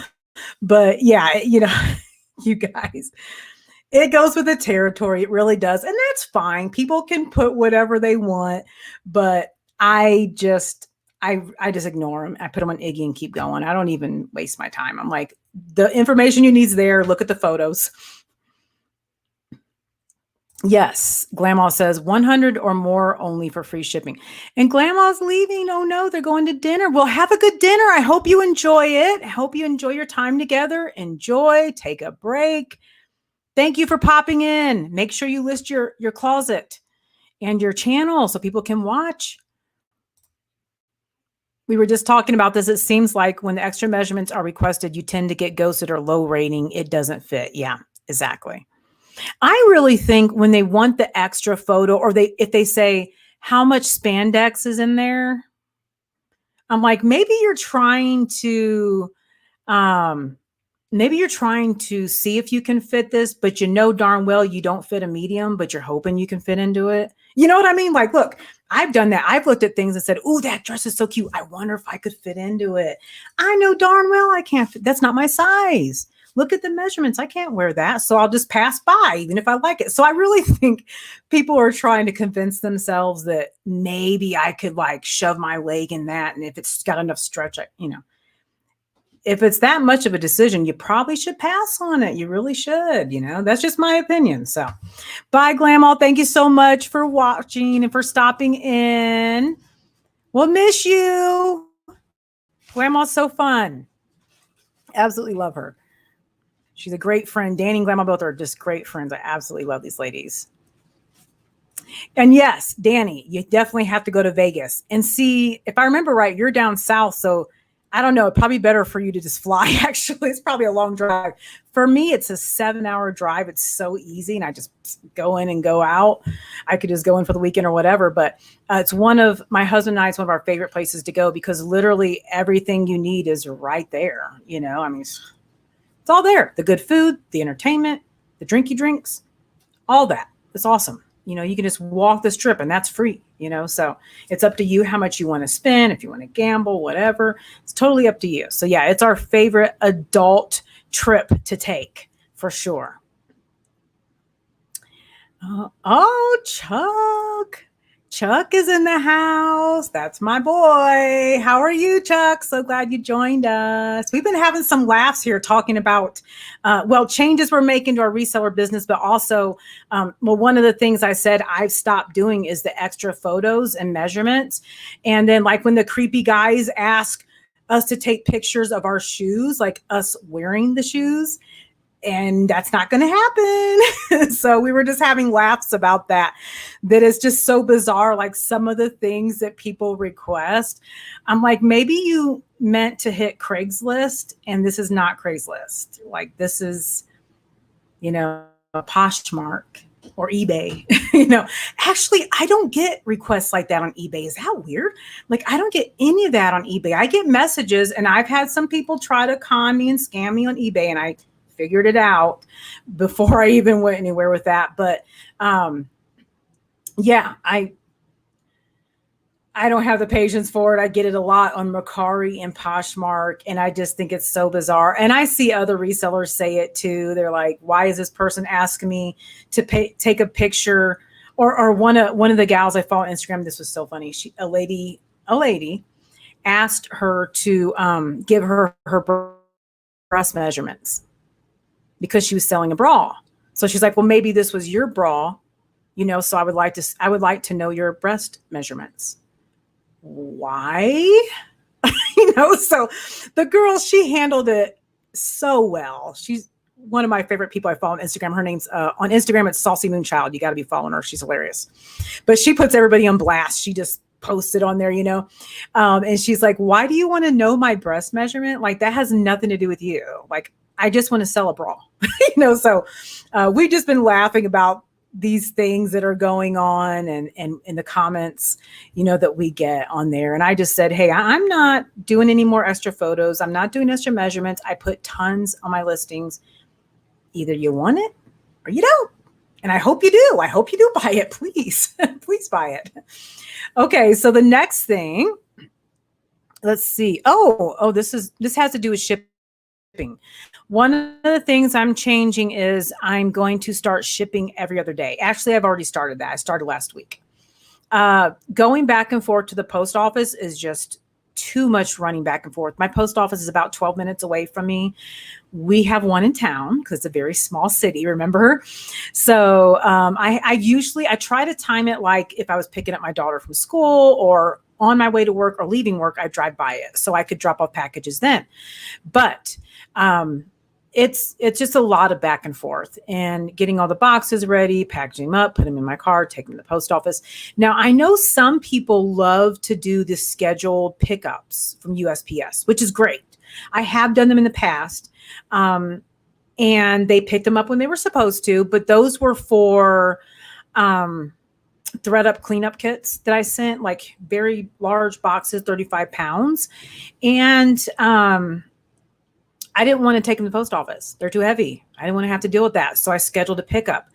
But yeah, you guys, it goes with the territory. It really does. And that's fine. People can put whatever they want, but I just ignore them. I put them on Iggy and keep going. I don't even waste my time. I'm like, the information you need is there. Look at the photos. Yes. Glamaw says 100 or more only for free shipping. And Glamaw's leaving. Oh no, they're going to dinner. Well, have a good dinner. I hope you enjoy it. I hope you enjoy your time together. Enjoy, take a break. Thank you for popping in. Make sure you list your closet and your channel so people can watch. We were just talking about this. It seems like when the extra measurements are requested, you tend to get ghosted or low rating. It doesn't fit. Yeah, exactly. I really think when they want the extra photo, or if they say how much spandex is in there, I'm like, maybe you're trying to see if you can fit this, but darn well you don't fit a medium, but you're hoping you can fit into it. You know what I mean? Like, look, I've done that. I've looked at things and said, "Ooh, that dress is so cute. I wonder if I could fit into it." I know darn well I can't fit. That's not my size. Look at the measurements. I can't wear that. So I'll just pass by, even if I like it. So I really think people are trying to convince themselves that maybe I could like shove my leg in that. And if it's got enough stretch, if it's that much of a decision, you probably should pass on it. You really should, that's just my opinion. So bye, Glamaw. Thank you so much for watching and for stopping in. We'll miss you. Glamaw's so fun. Absolutely love her. She's a great friend. Danny and Glamaw both are just great friends. I absolutely love these ladies. And yes, Danny, you definitely have to go to Vegas and see, if I remember right, you're down south. So I don't know, probably better for you to just fly. Actually, it's probably a long drive. For me, it's a 7-hour drive. It's so easy. And I just go in and go out. I could just go in for the weekend or whatever. But it's my husband and I, it's one of our favorite places to go because literally everything you need is right there. It's all there. The good food, the entertainment, the drinky drinks, all that. It's awesome. You can just walk the strip and that's free, so it's up to you how much you want to spend. If you want to gamble, whatever, it's totally up to you. So yeah, it's our favorite adult trip to take for sure. Oh, Chuck. Chuck is in the house. That's my boy. How are you, Chuck? So glad you joined us. We've been having some laughs here talking about, changes we're making to our reseller business, but also, one of the things I said I've stopped doing is the extra photos and measurements. And then like when the creepy guys ask us to take pictures of our shoes, like us wearing the shoes, and that's not going to happen. So we were just having laughs about that is just so bizarre. Like some of the things that people request, I'm like, maybe you meant to hit Craigslist and this is not Craigslist. Like this is, a Poshmark or eBay. Actually, I don't get requests like that on eBay. Is that weird? Like I don't get any of that on eBay. I get messages, and I've had some people try to con me and scam me on eBay, and I figured it out before I even went anywhere with that. But I don't have the patience for it. I get it a lot on Mercari and Poshmark, and I just think it's so bizarre. And I see other resellers say it too. They're like, why is this person asking me to take a picture? Or one of the gals I follow on Instagram, this was so funny. A lady asked her to give her breast measurements because she was selling a bra. So she's like, well, maybe this was your bra, so I would like to know your breast measurements. Why? So the girl, she handled it so well. She's one of my favorite people I follow on Instagram. Her name's on Instagram, it's Saucy Moonchild. You got to be following her. She's hilarious. But she puts everybody on blast. She just posts it on there, and she's like, why do you want to know my breast measurement? Like that has nothing to do with you. Like, I just want to sell a bra, so we've just been laughing about these things that are going on and in the comments, that we get on there. And I just said, hey, I'm not doing any more extra photos. I'm not doing extra measurements. I put tons on my listings. Either you want it or you don't. And I hope you do. I hope you do buy it, please. Please buy it. Okay. So the next thing, let's see. This has to do with shipping. One of the things I'm changing is I'm going to start shipping every other day. Actually, I've already started that. I started last week. Going back and forth to the post office is just too much running back and forth. My post office is about 12 minutes away from me. We have one in town because it's a very small city, remember? So I try to time it like if I was picking up my daughter from school or on my way to work or leaving work, I drive by it so I could drop off packages then. But it's just a lot of back and forth and getting all the boxes ready, packaging them up, put them in my car, take them to the post office. Now, I know some people love to do the scheduled pickups from USPS, which is great. I have done them in the past, and they picked them up when they were supposed to, but those were for thread up cleanup kits that I sent, like very large boxes, 35 pounds. And I didn't want to take them to the post office. They're too heavy. I didn't want to have to deal with that. So I scheduled a pickup.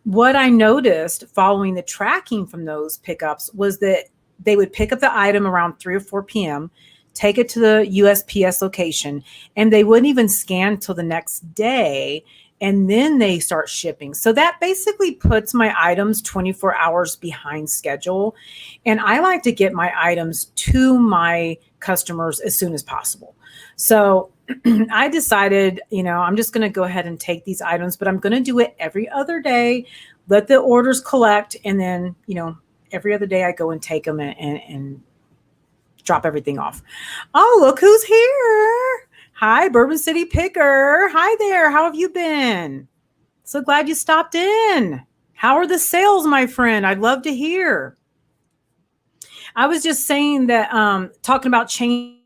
What I noticed following the tracking from those pickups was that they would pick up the item around 3 or 4 p.m., take it to the USPS location, and they wouldn't even scan till the next day. And then they start shipping. So that basically puts my items 24 hours behind schedule. And I like to get my items to my customers as soon as possible. So I decided, I'm just going to go ahead and take these items, but I'm going to do it every other day, let the orders collect. And then, every other day I go and take them and drop everything off. Oh, look who's here. Hi, Bourbon City Picker. Hi there. How have you been? So glad you stopped in. How are the sales, my friend? I'd love to hear. I was just saying that, talking about changes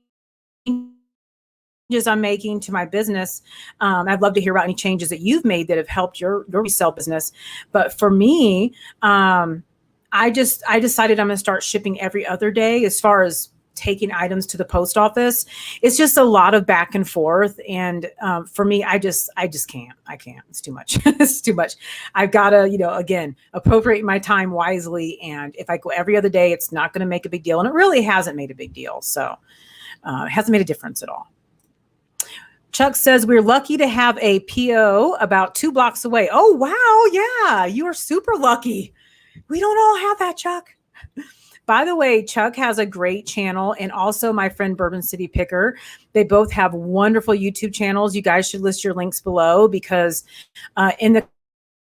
I'm making to my business. I'd love to hear about any changes that you've made that have helped your resale business. But for me, I decided I'm going to start shipping every other day. As far as taking items to the post office, it's just a lot of back and forth. And for me, I just can't. I can't. It's too much. It's too much. I've got to, again, appropriate my time wisely. And if I go every other day, it's not going to make a big deal. And it really hasn't made a big deal. So it hasn't made a difference at all. Chuck says, we're lucky to have a PO about 2 blocks away. Oh, wow. Yeah, you are super lucky. We don't all have that, Chuck. By the way, Chuck has a great channel, and also my friend Bourbon City Picker. They both have wonderful YouTube channels. You guys should list your links below, because in the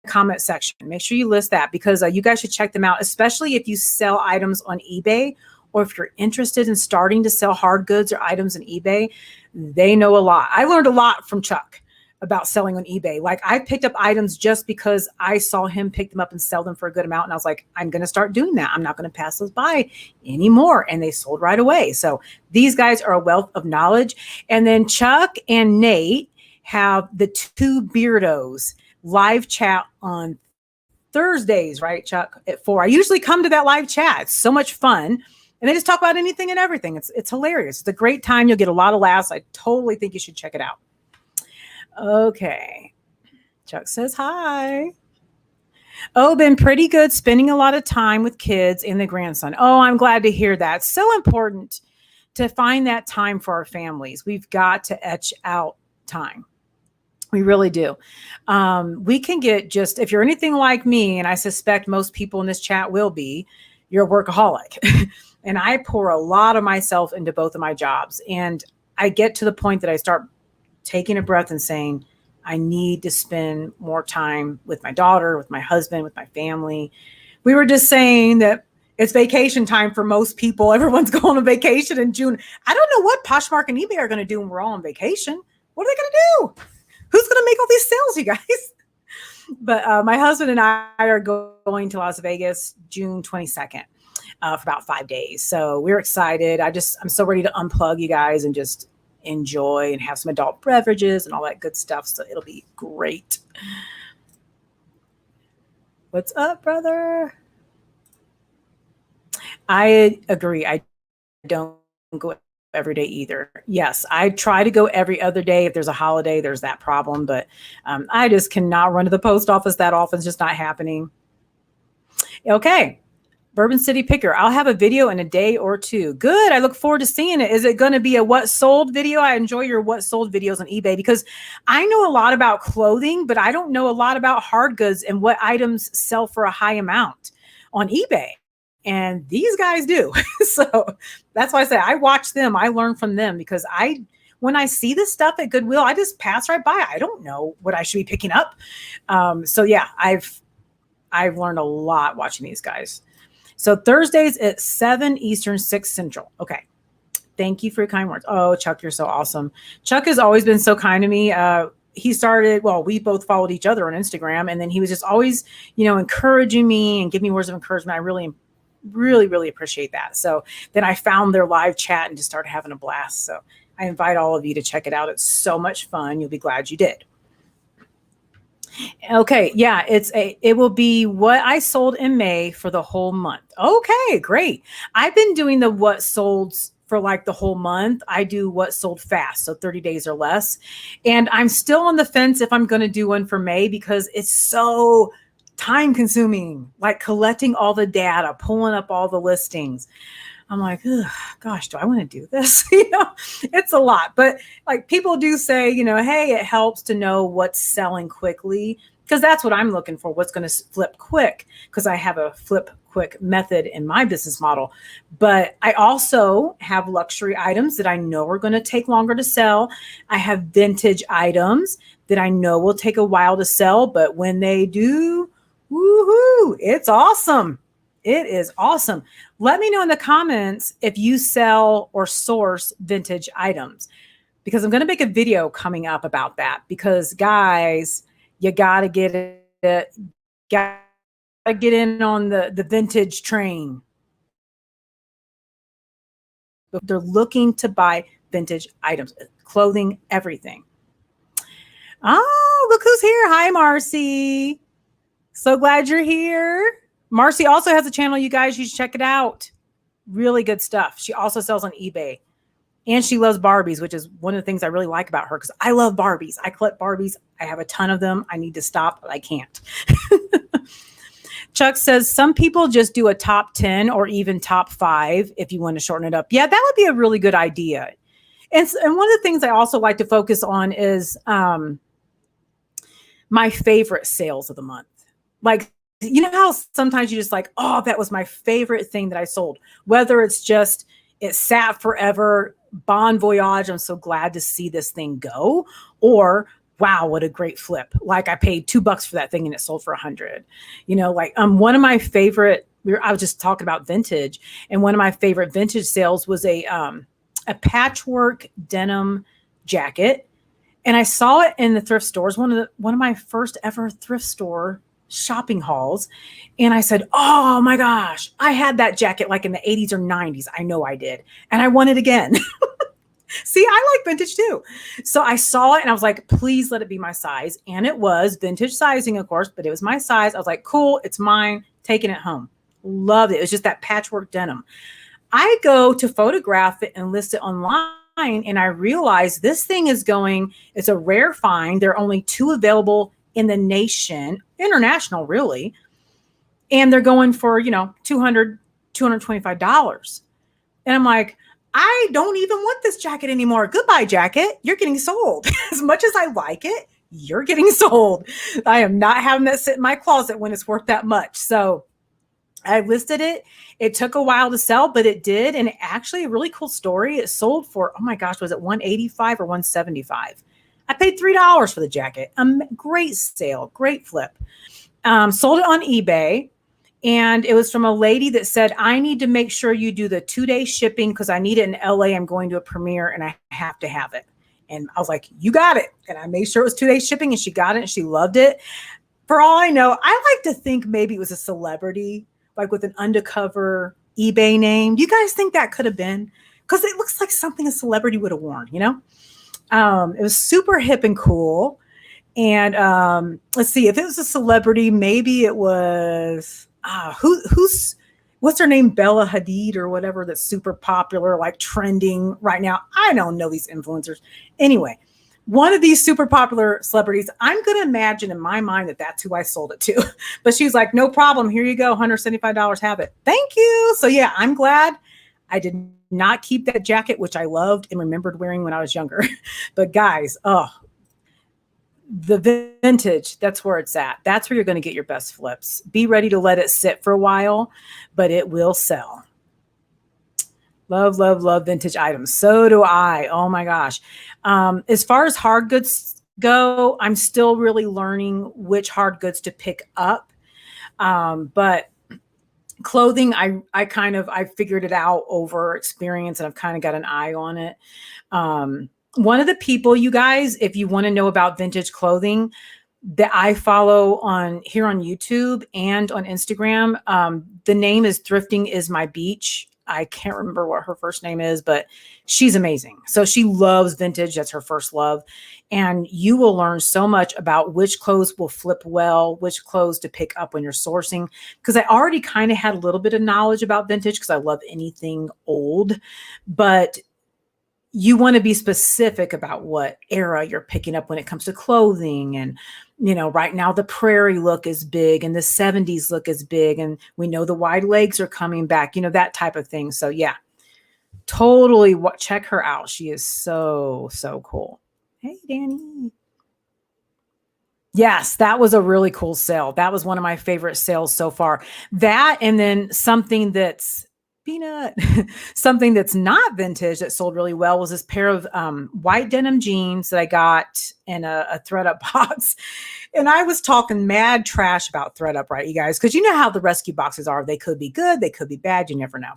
comment section, make sure you list that, because you guys should check them out, especially if you sell items on eBay, or if you're interested in starting to sell hard goods or items on eBay. They know a lot. I learned a lot from Chuck about selling on eBay. Like, I picked up items just because I saw him pick them up and sell them for a good amount. And I was like, I'm going to start doing that. I'm not going to pass those by anymore. And they sold right away. So these guys are a wealth of knowledge. And then Chuck and Nate have the Two Beardos live chat on Thursdays, right, Chuck, at 4. I usually come to that live chat. It's so much fun. And they just talk about anything and everything. It's hilarious. It's a great time. You'll get a lot of laughs. I totally think you should check it out. Okay. Chuck says hi. Oh, been pretty good. Spending a lot of time with kids and the grandson. Oh, I'm glad to hear that. So important to find that time for our families. We've got to etch out time. We really do. We can get just, if you're anything like me, and I suspect most people in this chat will be, you're a workaholic. And I pour a lot of myself into both of my jobs. And I get to the point that I start taking a breath and saying, I need to spend more time with my daughter, with my husband, with my family. We were just saying that it's vacation time for most people. Everyone's going on vacation in June. I don't know what Poshmark and eBay are going to do when we're all on vacation. What are they going to do? Who's going to make all these sales, you guys? But my husband and I are going to Las Vegas June 22nd for about 5 days. So we're excited. I'm so ready to unplug, you guys, and just enjoy and have some adult beverages and all that good stuff. So it'll be great. What's up, brother? I agree. I don't go every day either. Yes, I try to go every other day. If there's a holiday, there's that problem. But I just cannot run to the post office that often. It's just not happening. Okay. Bourbon City Picker. I'll have a video in a day or two. Good. I look forward to seeing it. Is it going to be a what sold video? I enjoy your what sold videos on eBay, because I know a lot about clothing, but I don't know a lot about hard goods and what items sell for a high amount on eBay. And these guys do. So that's why I say I watch them. I learn from them, because when I see this stuff at Goodwill, I just pass right by. I don't know what I should be picking up. So yeah, I've learned a lot watching these guys. So Thursdays at 7 Eastern, 6 Central. Okay. Thank you for your kind words. Oh, Chuck, you're so awesome. Chuck has always been so kind to me. We both followed each other on Instagram, and then he was just always, encouraging me and giving me words of encouragement. I really, really, really appreciate that. So then I found their live chat and just started having a blast. So I invite all of you to check it out. It's so much fun. You'll be glad you did. Okay. Yeah. It will be what I sold in May for the whole month. Okay, great. I've been doing the what solds for like the whole month. I do what sold fast, so 30 days or less. And I'm still on the fence if I'm going to do one for May, because it's so time consuming, like collecting all the data, pulling up all the listings. I'm like, gosh, do I want to do this? It's a lot. But like people do say, hey, it helps to know what's selling quickly, because that's what I'm looking for. What's going to flip quick? Because I have a flip quick method in my business model. But I also have luxury items that I know are going to take longer to sell. I have vintage items that I know will take a while to sell. But when they do, woohoo, it's awesome. It is awesome. Let me know in the comments if you sell or source vintage items, because I'm going to make a video coming up about that. Because guys, you got to get in on the vintage train. They're looking to buy vintage items, clothing, everything. Oh, look who's here. Hi, Marcy. So glad you're here. Marcy also has a channel, you guys. You should check it out. Really good stuff. She also sells on eBay. And she loves Barbies, which is one of the things I really like about her, because I love Barbies. I collect Barbies. I have a ton of them. I need to stop, but I can't. Chuck says, some people just do a top 10 or even top 5 if you want to shorten it up. Yeah, that would be a really good idea. And one of the things I also like to focus on is my favorite sales of the month. Like you know how sometimes you just like, oh, that was my favorite thing that I sold, whether it's just it sat forever, bon voyage, I'm so glad to see this thing go, or wow, what a great flip. Like I paid $2 for that thing and it sold for 100. Like one of my favorite, I was just talking about vintage, and one of my favorite vintage sales was a patchwork denim jacket. And I saw it in the thrift stores, one of my first ever thrift store shopping hauls. And I said, oh my gosh, I had that jacket like in the 80s or 90s. I know I did. And I want it again. See, I like vintage too. So I saw it and I was like, please let it be my size. And it was vintage sizing, of course, but it was my size. I was like, cool, it's mine, taking it home. Loved it. It was just that patchwork denim. I go to photograph it and list it online, and I realize this thing it's a rare find. There are only 2 available in the nation, international really. And they're going for, $200, $225. And I'm like, I don't even want this jacket anymore. Goodbye, jacket. You're getting sold. As much as I like it, you're getting sold. I am not having that sit in my closet when it's worth that much. So I listed it. It took a while to sell, but it did. And actually a really cool story. It sold for, oh my gosh, was it $185 or $175? I paid $3 for the jacket. Great sale, great flip. Sold it on eBay. And it was from a lady that said, I need to make sure you do the 2-day shipping because I need it in LA. I'm going to a premiere and I have to have it. And I was like, you got it. And I made sure it was 2-day shipping and she got it and she loved it. For all I know, I like to think maybe it was a celebrity, like with an undercover eBay name. Do you guys think that could have been? Because it looks like something a celebrity would have worn, It was super hip and cool. And let's see, if it was a celebrity, maybe it was what's her name? Bella Hadid or whatever, that's super popular, like trending right now. I don't know these influencers. Anyway, one of these super popular celebrities, I'm going to imagine in my mind that that's who I sold it to. But she's like, no problem. Here you go. $175. Have it. Thank you. So yeah, I'm glad I did not keep that jacket, which I loved and remembered wearing when I was younger. But guys, the vintage, that's where it's at. That's where you're going to get your best flips. Be ready to let it sit for a while, but it will sell. Love, love, love vintage items. So do I. Oh my gosh. As far as hard goods go, I'm still really learning which hard goods to pick up. But clothing, I figured it out over experience and I've kind of got an eye on it. One of the people, you guys, if you want to know about vintage clothing that I follow here on YouTube and on Instagram, the name is Thrifting is My Beach. I can't remember what her first name is, but she's amazing. So she loves vintage. That's her first love. And you will learn so much about which clothes will flip well, which clothes to pick up when you're sourcing. Because I already kind of had a little bit of knowledge about vintage because I love anything old, but you want to be specific about what era you're picking up when it comes to clothing. And, right now the prairie look is big and the 70s look is big. And we know the wide legs are coming back, that type of thing. So yeah, totally check her out. She is so, so cool. Hey, Danny. Yes, that was a really cool sale. That was one of my favorite sales so far. That, and then something that's peanut, something that's not vintage that sold really well was this pair of white denim jeans that I got in a ThredUp box. And I was talking mad trash about ThredUp, right, you guys? Because you know how the rescue boxes are. They could be good. They could be bad. You never know.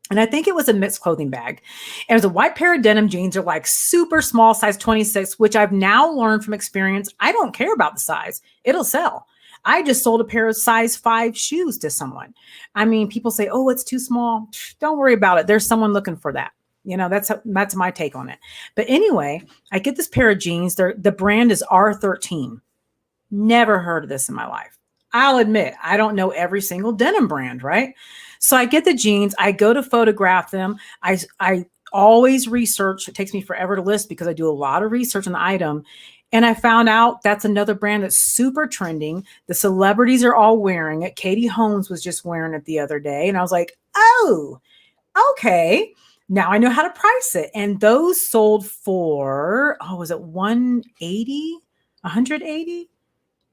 And I think it was a mixed clothing bag. And it was a white pair of denim jeans. They're like super small, size 26, which I've now learned from experience. I don't care about the size. It'll sell. I just sold a pair of size 5 shoes to someone. I mean, people say, oh, it's too small. Don't worry about it. There's someone looking for that. That's my take on it. But anyway, I get this pair of jeans. The brand is R13. Never heard of this in my life. I'll admit, I don't know every single denim brand, right? So I get the jeans. I go to photograph them. I always research. It takes me forever to list because I do a lot of research on the item. And I found out that's another brand that's super trending. The celebrities are all wearing it. Katie Holmes was just wearing it the other day. And I was like, oh, okay. Now I know how to price it. And those sold for, was it 180? 180?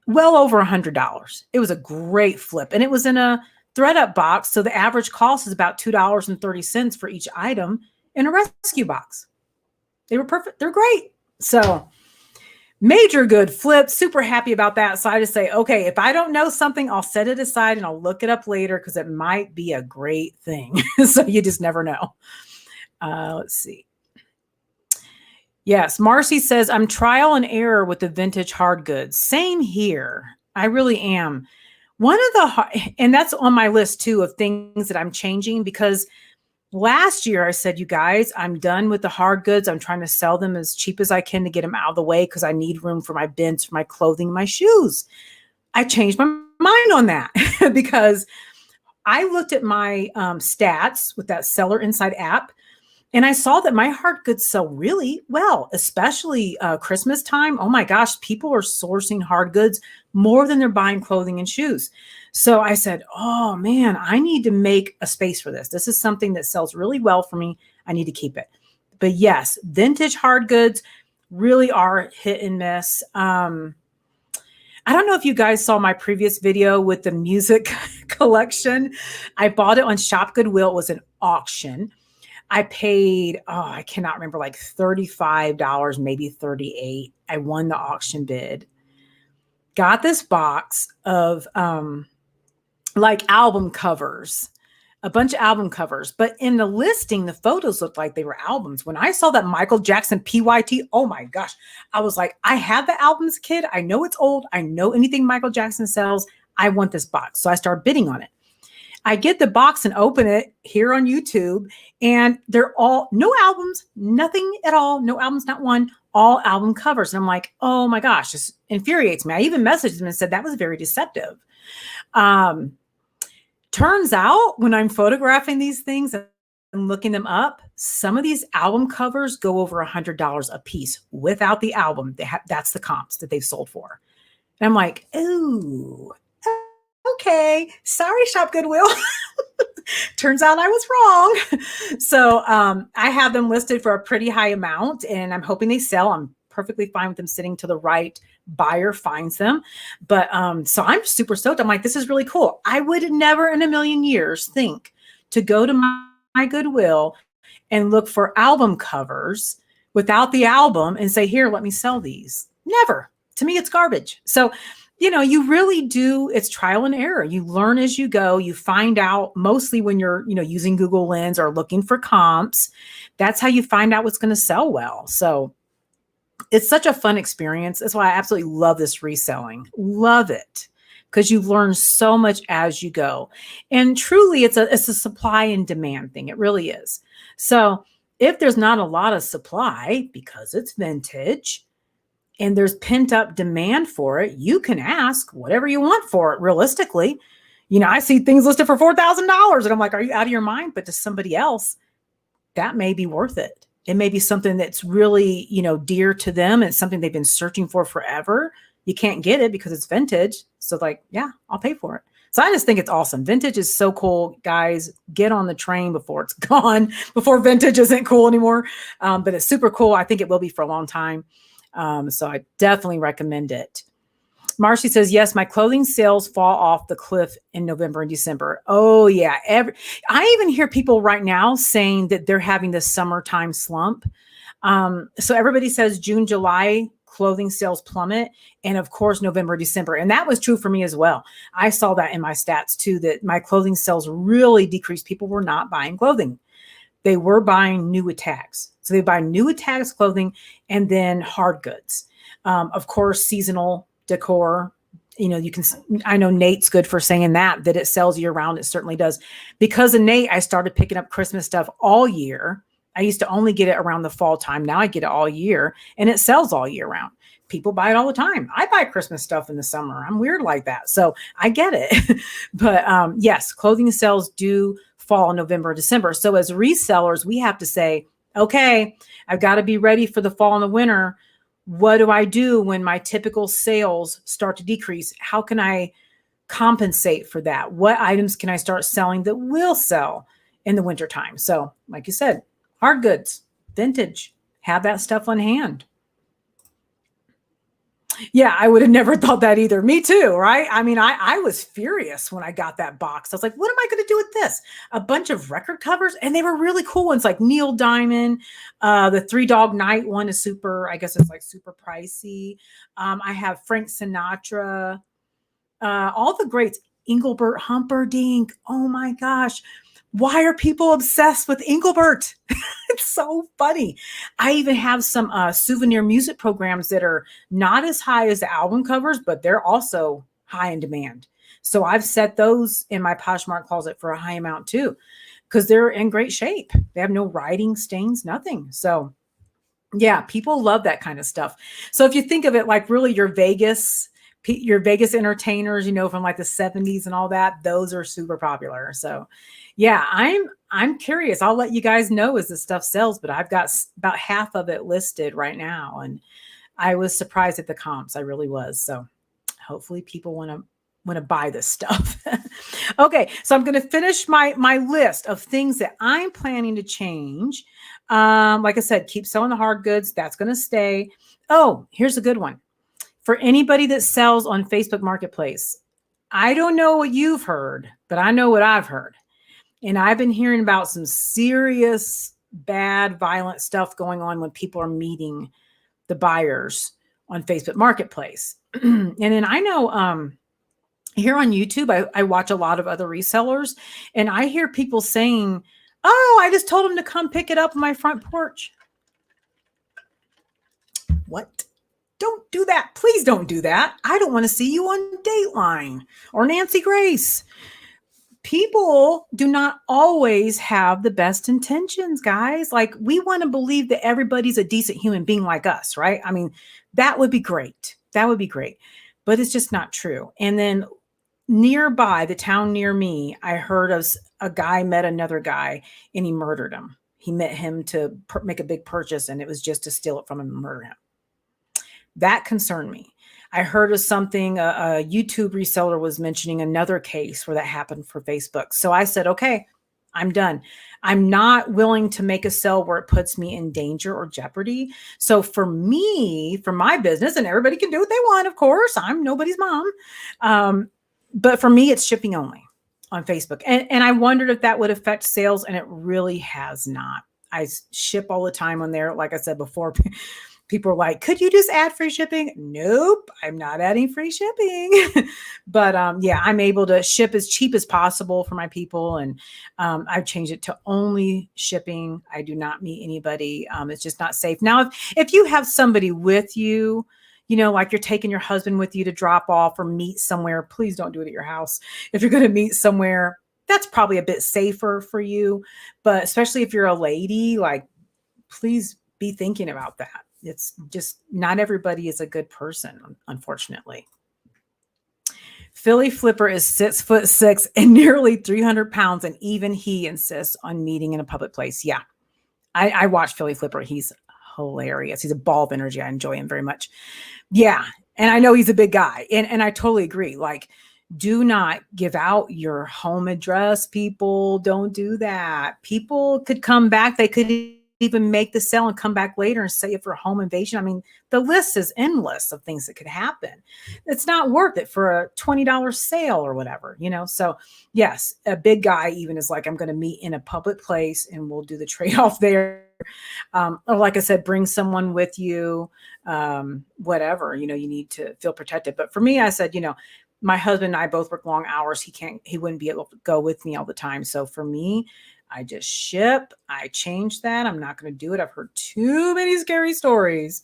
well over $100. It was a great flip, and it was in a thread-up box, so the average cost is about $2.30 for each item in a rescue box. They were perfect. They're great. So major good flip. Super happy about that. So I just say, okay, if I don't know something, I'll set it aside and I'll look it up later because it might be a great thing. So you just never know. Let's see. Yes, Marcy says, I'm trial and error with the vintage hard goods. Same here. I really am. And that's on my list too of things that I'm changing, because last year I said, you guys, I'm done with the hard goods. I'm trying to sell them as cheap as I can to get them out of the way because I need room for my bins, for my clothing, my shoes. I changed my mind on that because I looked at my stats with that Seller Insight app, and I saw that my hard goods sell really well, especially Christmas time. Oh my gosh, people are sourcing hard goods more than they're buying clothing and shoes. So I said, oh man, I need to make a space for this. This is something that sells really well for me. I need to keep it. But yes, vintage hard goods really are hit and miss. I don't know if you guys saw my previous video with the music collection. I bought it on Shop Goodwill. It was an auction. I paid, I cannot remember, like $35, maybe $38. I won the auction bid. Got this box of like album covers, a bunch of album covers. But in the listing, the photos looked like they were albums. When I saw that Michael Jackson PYT, oh my gosh, I was like, I had the album as a kid. I know it's old. I know anything Michael Jackson sells. I want this box. So I started bidding on it. I get the box and open it here on YouTube, and they're all no albums, nothing at all. No albums, not one, all album covers. And I'm like, oh my gosh, this infuriates me. I even messaged them and said that was very deceptive. Turns out when I'm photographing these things and looking them up, some of these album covers go over $100 a piece without the album. That's the comps that they've sold for. And I'm like, ooh, okay, sorry, Shop Goodwill. Turns out I was wrong. So I have them listed for a pretty high amount, and I'm hoping they sell. I'm perfectly fine with them sitting till the right buyer finds them. But so I'm super stoked. I'm like, this is really cool. I would never in a million years think to go to my Goodwill and look for album covers without the album and say, here, let me sell these. Never. To me, it's garbage. So you really do. It's trial and error. You learn as you go. You find out mostly when you're, using Google Lens or looking for comps. That's how you find out what's going to sell well. So it's such a fun experience. That's why I absolutely love this reselling. Love it, because you learn so much as you go. And truly, it's a supply and demand thing. It really is. So if there's not a lot of supply because it's vintage, and there's pent up demand for it, you can ask whatever you want for it. Realistically, I see things listed for $4,000 and I'm like, are you out of your mind? But to somebody else, that may be worth it. It may be something that's really, dear to them. It's something they've been searching for forever. You can't get it because it's vintage. So like, yeah, I'll pay for it. So I just think it's awesome. Vintage is so cool, guys. Get on the train before it's gone, before vintage isn't cool anymore. But it's super cool. I think it will be for a long time. So I definitely recommend it. Marcy says, yes, my clothing sales fall off the cliff in November and December. Oh yeah. I even hear people right now saying that they're having this summertime slump. So everybody says June, July, clothing sales plummet. And of course, November, December. And that was true for me as well. I saw that in my stats too, that my clothing sales really decreased. People were not buying clothing. They were buying new tags. So they buy new tags clothing and then hard goods. Of course, seasonal decor. I know Nate's good for saying that it sells year round. It certainly does. Because of Nate, I started picking up Christmas stuff all year. I used to only get it around the fall time. Now I get it all year, and it sells all year round. People buy it all the time. I buy Christmas stuff in the summer. I'm weird like that. So I get it. But yes, clothing sales do fall in November, December. So as resellers, we have to say, okay, I've got to be ready for the fall and the winter. What do I do when my typical sales start to decrease? How can I compensate for that? What items can I start selling that will sell in the wintertime? So like you said, hard goods, vintage, have that stuff on hand. Yeah, I would have never thought that either. Me too, right? I mean, I was furious when I got that box. I was like, what am I going to do with this? A bunch of record covers, and they were really cool ones, like Neil Diamond. The Three Dog Night one is super, I guess it's like super pricey. I have Frank Sinatra, all the greats, Engelbert Humperdinck. Oh my gosh. Why are people obsessed with Engelbert? It's so funny. I even have some souvenir music programs that are not as high as the album covers, but they're also high in demand. So I've set those in my Poshmark closet for a high amount too, because they're in great shape. They have no writing, stains, nothing. So yeah, people love that kind of stuff. So if you think of it like really your Vegas entertainers, from like the 70s and all that, those are super popular. So yeah, I'm curious. I'll let you guys know as this stuff sells, but I've got about half of it listed right now. And I was surprised at the comps. I really was. So hopefully people want to buy this stuff. Okay, so I'm going to finish my list of things that I'm planning to change. Like I said, keep selling the hard goods. That's going to stay. Oh, here's a good one. For anybody that sells on Facebook Marketplace, I don't know what you've heard, but I know what I've heard. And I've been hearing about some serious, bad, violent stuff going on when people are meeting the buyers on Facebook Marketplace. And then I know here on YouTube, I watch a lot of other resellers, and I hear people saying, oh, I just told them to come pick it up on my front porch. What? Don't do that. Please don't do that. I don't want to see you on Dateline or Nancy Grace. People do not always have the best intentions, guys. Like, we want to believe that everybody's a decent human being like us, right? I mean, that would be great. That would be great. But it's just not true. And then nearby, the town near me, I heard of a guy met another guy and he murdered him. He met him to make a big purchase, and it was just to steal it from him and murder him. That concerned me. I heard of something, a YouTube reseller was mentioning another case where that happened for Facebook. So I said, okay, I'm done. I'm not willing to make a sell where it puts me in danger or jeopardy. So for me, for my business, and everybody can do what they want, of course, I'm nobody's mom. But for me, it's shipping only on Facebook. And I wondered if that would affect sales, and it really has not. I ship all the time on there. Like I said before, people are like, could you just add free shipping? Nope, I'm not adding free shipping. But yeah, I'm able to ship as cheap as possible for my people. And I've changed it to only shipping. I do not meet anybody. It's just not safe. Now, if you have somebody with you, like you're taking your husband with you to drop off or meet somewhere, please don't do it at your house. If you're going to meet somewhere, that's probably a bit safer for you. But especially if you're a lady, like, please be thinking about that. It's just not everybody is a good person, unfortunately. Philly Flipper is 6'6" and nearly 300 pounds, and even he insists on meeting in a public place. Yeah, I watch Philly Flipper. He's hilarious. He's a ball of energy. I enjoy him very much. Yeah, and I know he's a big guy, and I totally agree. Like, do not give out your home address, people. Don't do that. People could come back. They could even make the sale and come back later and say it for a home invasion. I mean, the list is endless of things that could happen. It's not worth it for a $20 sale or whatever, So yes, a big guy even is like, I'm going to meet in a public place and we'll do the trade-off there. Or like I said, bring someone with you, whatever, you need to feel protected. But for me, I said, my husband and I both work long hours. He wouldn't be able to go with me all the time. So for me, I just ship. I changed that. I'm not going to do it. I've heard too many scary stories.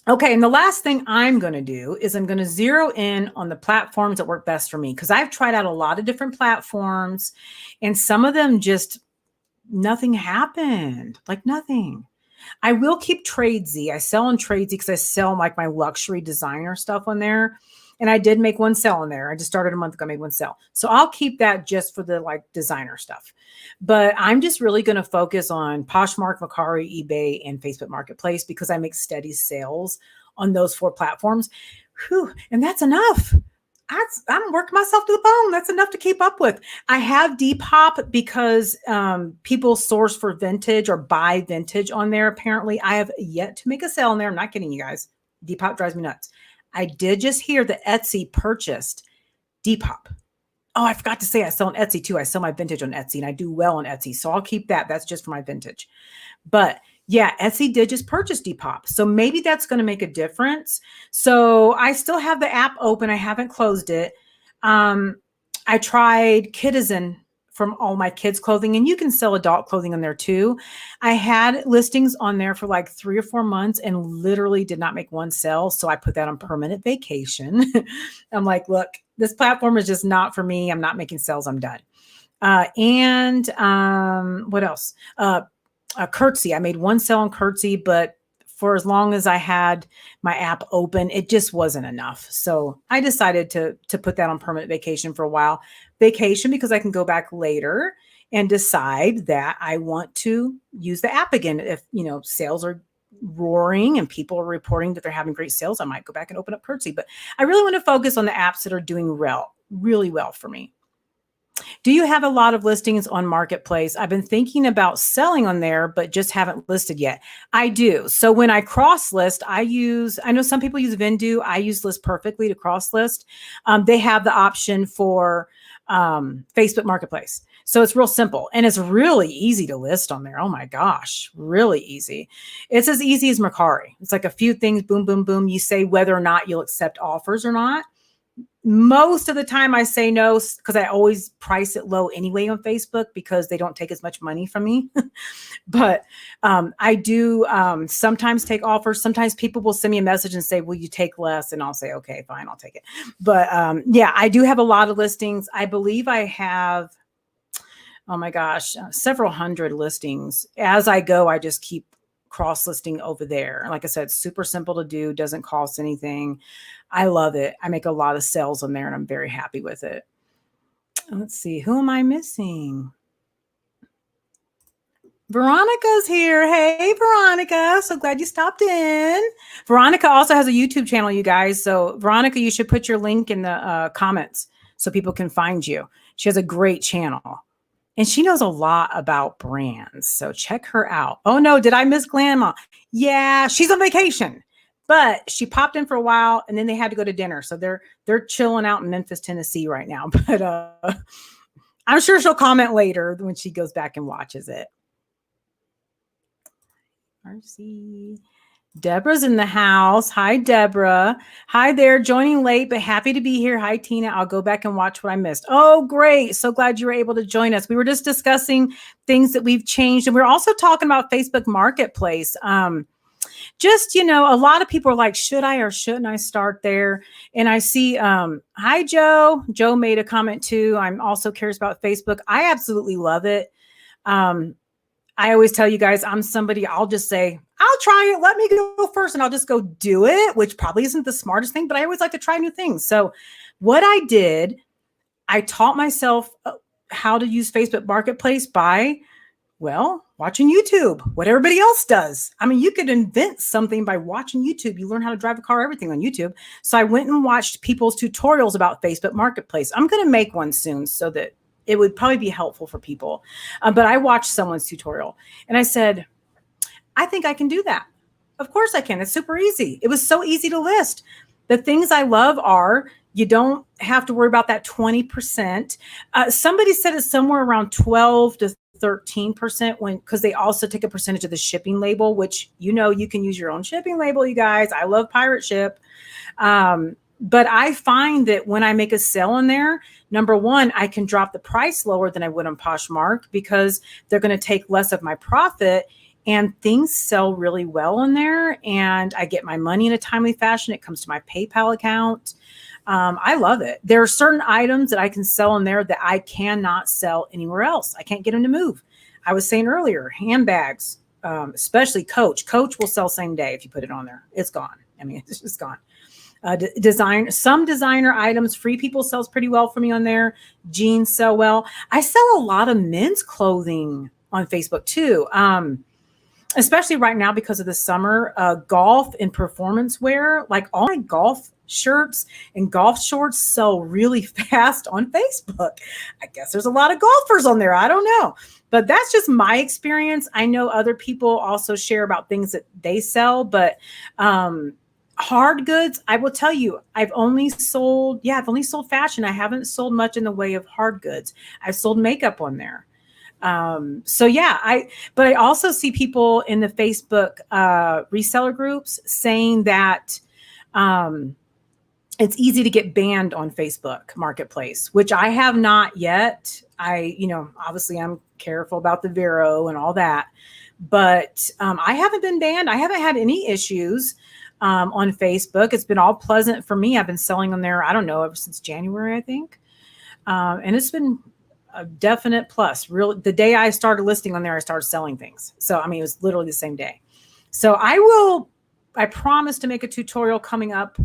Okay. And the last thing I'm going to do is I'm going to zero in on the platforms that work best for me, because I've tried out a lot of different platforms, and some of them just nothing happened. Like nothing. I will keep Tradesy. I sell on Tradesy because I sell like my luxury designer stuff on there. And I did make one sale in there. I just started a month ago, made one sale. So I'll keep that just for the like designer stuff. But I'm just really going to focus on Poshmark, Mercari, eBay, and Facebook Marketplace, because I make steady sales on those 4 platforms. Whew, and that's enough. I'm working myself to the bone. That's enough to keep up with. I have Depop because people source for vintage or buy vintage on there. Apparently, I have yet to make a sale in there. I'm not kidding you guys. Depop drives me nuts. I did just hear that Etsy purchased Depop. Oh, I forgot to say I sell on Etsy too. I sell my vintage on Etsy and I do well on Etsy. So I'll keep that. That's just for my vintage. But yeah, Etsy did just purchase Depop. So maybe that's going to make a difference. So I still have the app open. I haven't closed it. I tried Kitizen from all my kids' clothing, and you can sell adult clothing on there too. I had listings on there for like 3 or 4 months and literally did not make one sale. So I put that on permanent vacation. I'm like, look, this platform is just not for me. I'm not making sales. I'm done. What else? Curtsy. I made one sale on Curtsy, but for as long as I had my app open, it just wasn't enough. So I decided to put that on permanent vacation for a while. Vacation because I can go back later and decide that I want to use the app again. If, sales are roaring and people are reporting that they're having great sales, I might go back and open up Curtsy. But I really want to focus on the apps that are doing really well for me. Do you have a lot of listings on Marketplace? I've been thinking about selling on there, but just haven't listed yet. I do. So when I cross list, I know some people use Vendoo. I use List Perfectly to cross list. They have the option for Facebook Marketplace. So it's real simple and it's really easy to list on there. Oh my gosh, really easy. It's as easy as Mercari. It's like a few things, boom, boom, boom. You say whether or not you'll accept offers or not. Most of the time I say no because I always price it low anyway on Facebook because they don't take as much money from me. But I do sometimes take offers. Sometimes people will send me a message and say, will you take less? And I'll say, okay, fine, I'll take it. But yeah, I do have a lot of listings. I believe I have, oh my gosh, several hundred listings. As I go, I just keep cross listing over there. Like I said, super simple to do, doesn't cost anything. I love it. I make a lot of sales on there and I'm very happy with it. Let's see, who am I missing? Veronica's here. Hey, Veronica. So glad you stopped in. Veronica also has a YouTube channel, you guys. So Veronica, you should put your link in the comments so people can find you. She has a great channel. And she knows a lot about brands. So check her out. Oh no, did I miss Grandma? Yeah, she's on vacation. But she popped in for a while and then they had to go to dinner. So they're chilling out in Memphis, Tennessee right now. But I'm sure she'll comment later when she goes back and watches it. Mercy. Deborah's in the house. Hi, Deborah. Hi there. Joining late, but happy to be here. Hi, Tina. I'll go back and watch what I missed. Oh, great. So glad you were able to join us. We were just discussing things that we've changed. And we're also talking about Facebook Marketplace. Just, a lot of people are like, should I or shouldn't I start there? And I see, hi, Joe. Joe made a comment too. I'm also curious about Facebook. I absolutely love it. I always tell you guys, I'm somebody, I'll just say, I'll try it. Let me go first and I'll just go do it, which probably isn't the smartest thing, but I always like to try new things. So what I did, I taught myself how to use Facebook Marketplace by, watching YouTube, what everybody else does. I mean, you could invent something by watching YouTube. You learn how to drive a car, everything on YouTube. So I went and watched people's tutorials about Facebook Marketplace. I'm going to make one soon so that it would probably be helpful for people. But I watched someone's tutorial and I said, I think I can do that. Of course I can. It's super easy. It was so easy to list. The things I love are you don't have to worry about that 20%. Somebody said it's somewhere around 12 to 13% because they also take a percentage of the shipping label, which, you can use your own shipping label, you guys. I love Pirate Ship. But I find that when I make a sale in there, number one, I can drop the price lower than I would on Poshmark because they're going to take less of my profit and things sell really well in there. And I get my money in a timely fashion. It comes to my PayPal account. I love it. There are certain items that I can sell in there that I cannot sell anywhere else. I can't get them to move. I was saying earlier, handbags, especially Coach. Coach will sell same day if you put it on there. It's gone. I mean, it's just gone. Some designer items, Free People sells pretty well for me on there. Jeans sell well. I sell a lot of men's clothing on Facebook too. Especially right now because of the summer, golf and performance wear, like all my golf shirts and golf shorts sell really fast on Facebook. I guess there's a lot of golfers on there. I don't know, but that's just my experience. I know other people also share about things that they sell, but Hard goods, I will tell you, I've only sold fashion. I haven't sold much in the way of hard goods. I've sold makeup on there. So yeah, but I also see people in the Facebook reseller groups saying that it's easy to get banned on Facebook Marketplace, which I have not yet. Obviously I'm careful about the Vero and all that, but I haven't been banned. I haven't had any issues on Facebook. It's been all pleasant for me. I've been selling on there, I don't know, ever since January, I think. And it's been a definite plus. Really, the day I started listing on there, I started selling things. So, it was literally the same day. So I promise to make a tutorial coming up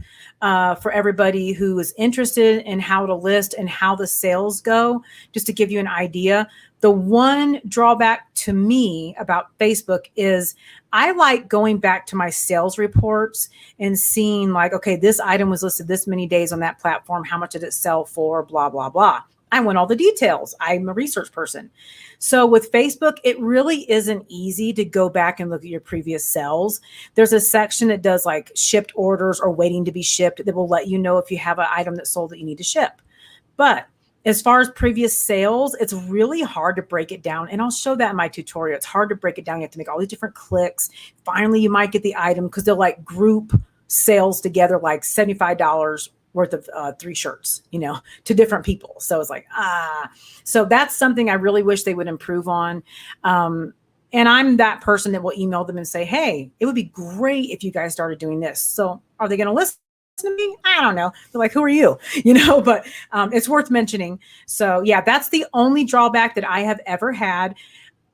for everybody who is interested in how to list and how the sales go, just to give you an idea. The one drawback to me about Facebook is I like going back to my sales reports and seeing like, okay, this item was listed this many days on that platform. How much did it sell for? Blah, blah, blah. I want all the details. I'm a research person. So with Facebook, it really isn't easy to go back and look at your previous sales. There's a section that does like shipped orders or waiting to be shipped that will let you know if you have an item that sold that you need to ship. But as far as previous sales, it's really hard to break it down. And I'll show that in my tutorial. It's hard to break it down. You have to make all these different clicks. Finally, you might get the item because they'll like group sales together, like $75 worth of 3 shirts, to different people. So it's like, so that's something I really wish they would improve on. And I'm that person that will email them and say, hey, it would be great if you guys started doing this. So are they going to listen to me? I don't know. They're like, who are you? But it's worth mentioning. So yeah, that's the only drawback that I have ever had.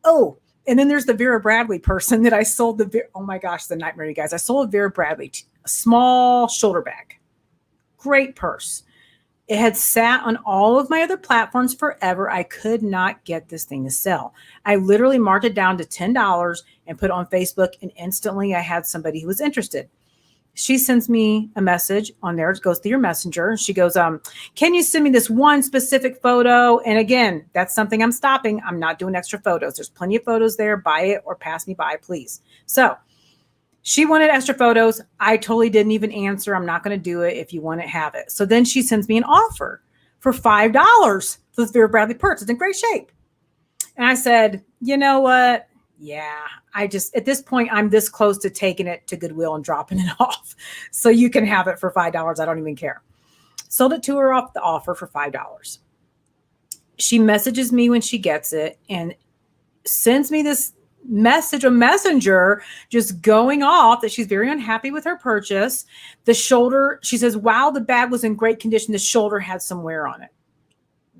Oh, and then there's the Vera Bradley person that I sold oh my gosh, the nightmare, you guys. I sold a Vera Bradley, a small shoulder bag. Great purse. It had sat on all of my other platforms forever. I could not get this thing to sell. I literally marked it down to $10 and put it on Facebook, and instantly I had somebody who was interested. She sends me a message on there. It goes through your messenger. She goes, can you send me this one specific photo? And again, that's something I'm stopping. I'm not doing extra photos. There's plenty of photos there. Buy it or pass me by, please. So she wanted extra photos. I totally didn't even answer. I'm not going to do it. If you want it, have it. So then she sends me an offer for $5 for this Vera Bradley purse. It's in great shape. And I said, you know what? Yeah, at this point, I'm this close to taking it to Goodwill and dropping it off. So you can have it for $5. I don't even care. Sold it to her off the offer for $5. She messages me when she gets it and sends me this message, a messenger, just going off that she's very unhappy with her purchase. The shoulder, she says, wow, the bag was in great condition. The shoulder had some wear on it.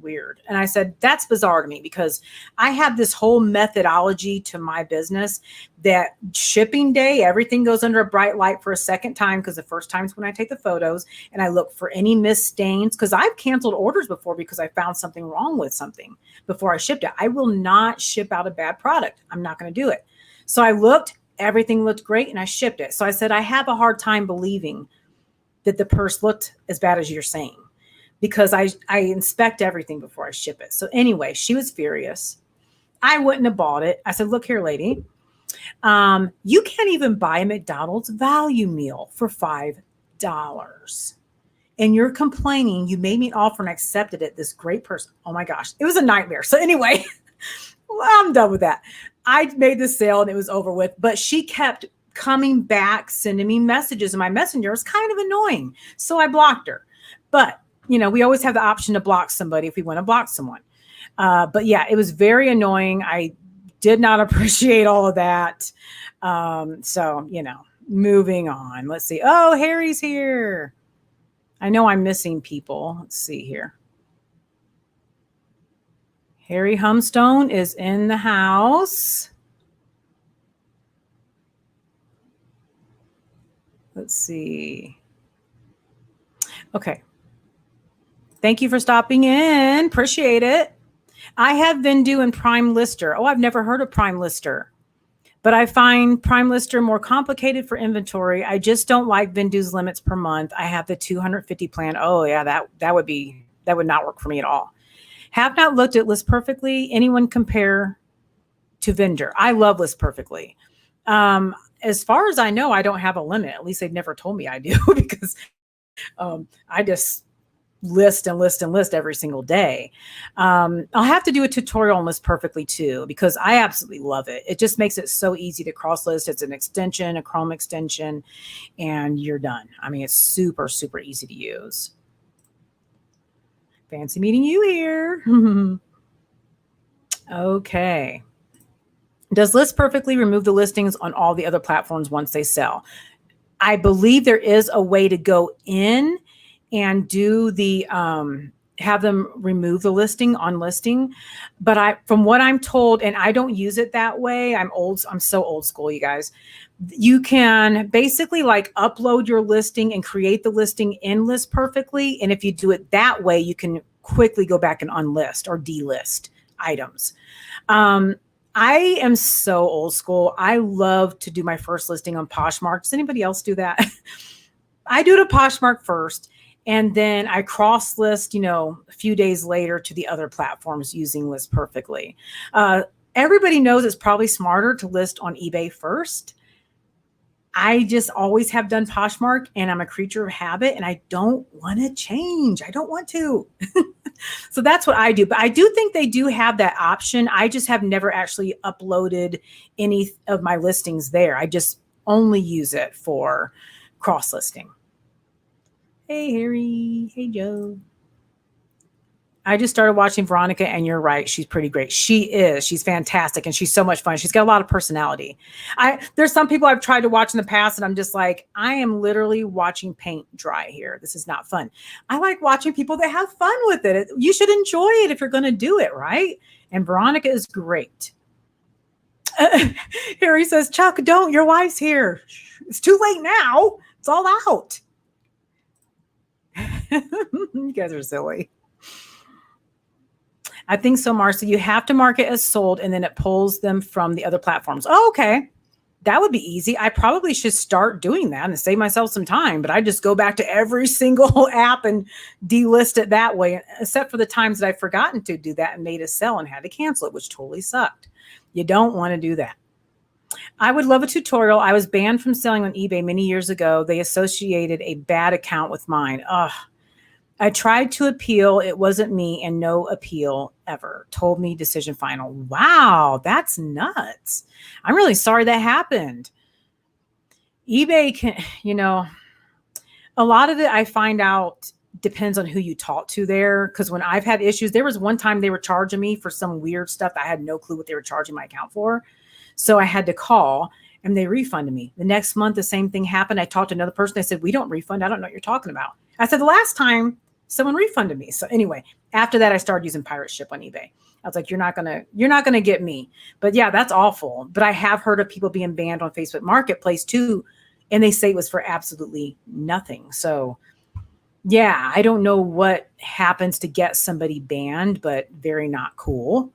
Weird. And I said, that's bizarre to me because I have this whole methodology to my business that shipping day, everything goes under a bright light for a second time because the first time is when I take the photos and I look for any missed stains because I've canceled orders before because I found something wrong with something before I shipped it. I will not ship out a bad product. I'm not going to do it. So I looked, everything looked great and I shipped it. So I said, I have a hard time believing that the purse looked as bad as you're saying, because I inspect everything before I ship it. So anyway, she was furious. I wouldn't have bought it. I said, look here, lady, you can't even buy a McDonald's value meal for $5. And you're complaining you made me an offer and I accepted it. This great person. Oh my gosh, it was a nightmare. So anyway, well, I'm done with that. I made the sale and it was over with, but she kept coming back, sending me messages and my messenger was kind of annoying. So I blocked her. But we always have the option to block somebody if we want to block someone. But yeah, it was very annoying. I did not appreciate all of that. So, moving on. Let's see. Oh, Harry's here. I know I'm missing people. Let's see here. Harry Humstone is in the house. Let's see. Okay. Thank you for stopping in. Appreciate it. I have Vendoo and Prime Lister. Oh, I've never heard of Prime Lister, but I find Prime Lister more complicated for inventory. I just don't like Vendoo's limits per month. I have the 250 plan. Oh yeah, that would not work for me at all. Have not looked at List Perfectly. Anyone compare to Vendor? I love List Perfectly. as far as I know, I don't have a limit. At least they've never told me I do because I just list and list and list every single day. I'll have to do a tutorial on List Perfectly too, because I absolutely love it. It just makes it so easy to cross list. It's an extension, a Chrome extension, and you're done. I mean, it's super, super easy to use. Fancy meeting you here. Okay. Does List Perfectly remove the listings on all the other platforms once they sell? I believe there is a way to go in and do the have them remove the listing on listing, but from what I'm told, and I don't use it that way. I'm so old school, you guys. You can basically like upload your listing and create the listing in List Perfectly, and if you do it that way, you can quickly go back and unlist or delist items. I am so old school. I love to do my first listing on Poshmark. Does anybody else do that? I do it at Poshmark first, and then I cross list, a few days later to the other platforms using List Perfectly. Everybody knows it's probably smarter to list on eBay first. I just always have done Poshmark, and I'm a creature of habit, and I don't want to change. I don't want to. So that's what I do. But I do think they do have that option. I just have never actually uploaded any of my listings there. I just only use it for cross listing. Hey, Harry. Hey, Joe. I just started watching Veronica, and you're right. She's pretty great. She is. She's fantastic, and she's so much fun. She's got a lot of personality. There's some people I've tried to watch in the past, and I'm just like, I am literally watching paint dry here. This is not fun. I like watching people that have fun with it. You should enjoy it if you're going to do it, right? And Veronica is great. Harry says, Chuck, don't. Your wife's here. It's too late now. It's all out. You guys are silly. I think so, Marcy. You have to mark it as sold, and then it pulls them from the other platforms. Oh, okay. That would be easy. I probably should start doing that and save myself some time, but I just go back to every single app and delist it that way, except for the times that I've forgotten to do that and made a sell and had to cancel it, which totally sucked. You don't want to do that. I would love a tutorial. I was banned from selling on eBay many years ago. They associated a bad account with mine. Ugh. I tried to appeal. It wasn't me, and no appeal ever. Told me decision final. Wow, that's nuts. I'm really sorry that happened. eBay can, a lot of it I find out depends on who you talk to there. Because when I've had issues, there was one time they were charging me for some weird stuff. I had no clue what they were charging my account for. So I had to call, and they refunded me. The next month, the same thing happened. I talked to another person. They said, we don't refund. I don't know what you're talking about. I said, the last time someone refunded me. So anyway, after that, I started using pirate ship on eBay. I was like, you're not gonna get me. But yeah, that's awful. But I have heard of people being banned on Facebook Marketplace too, and they say it was for absolutely nothing. So yeah, I don't know what happens to get somebody banned, but very not cool.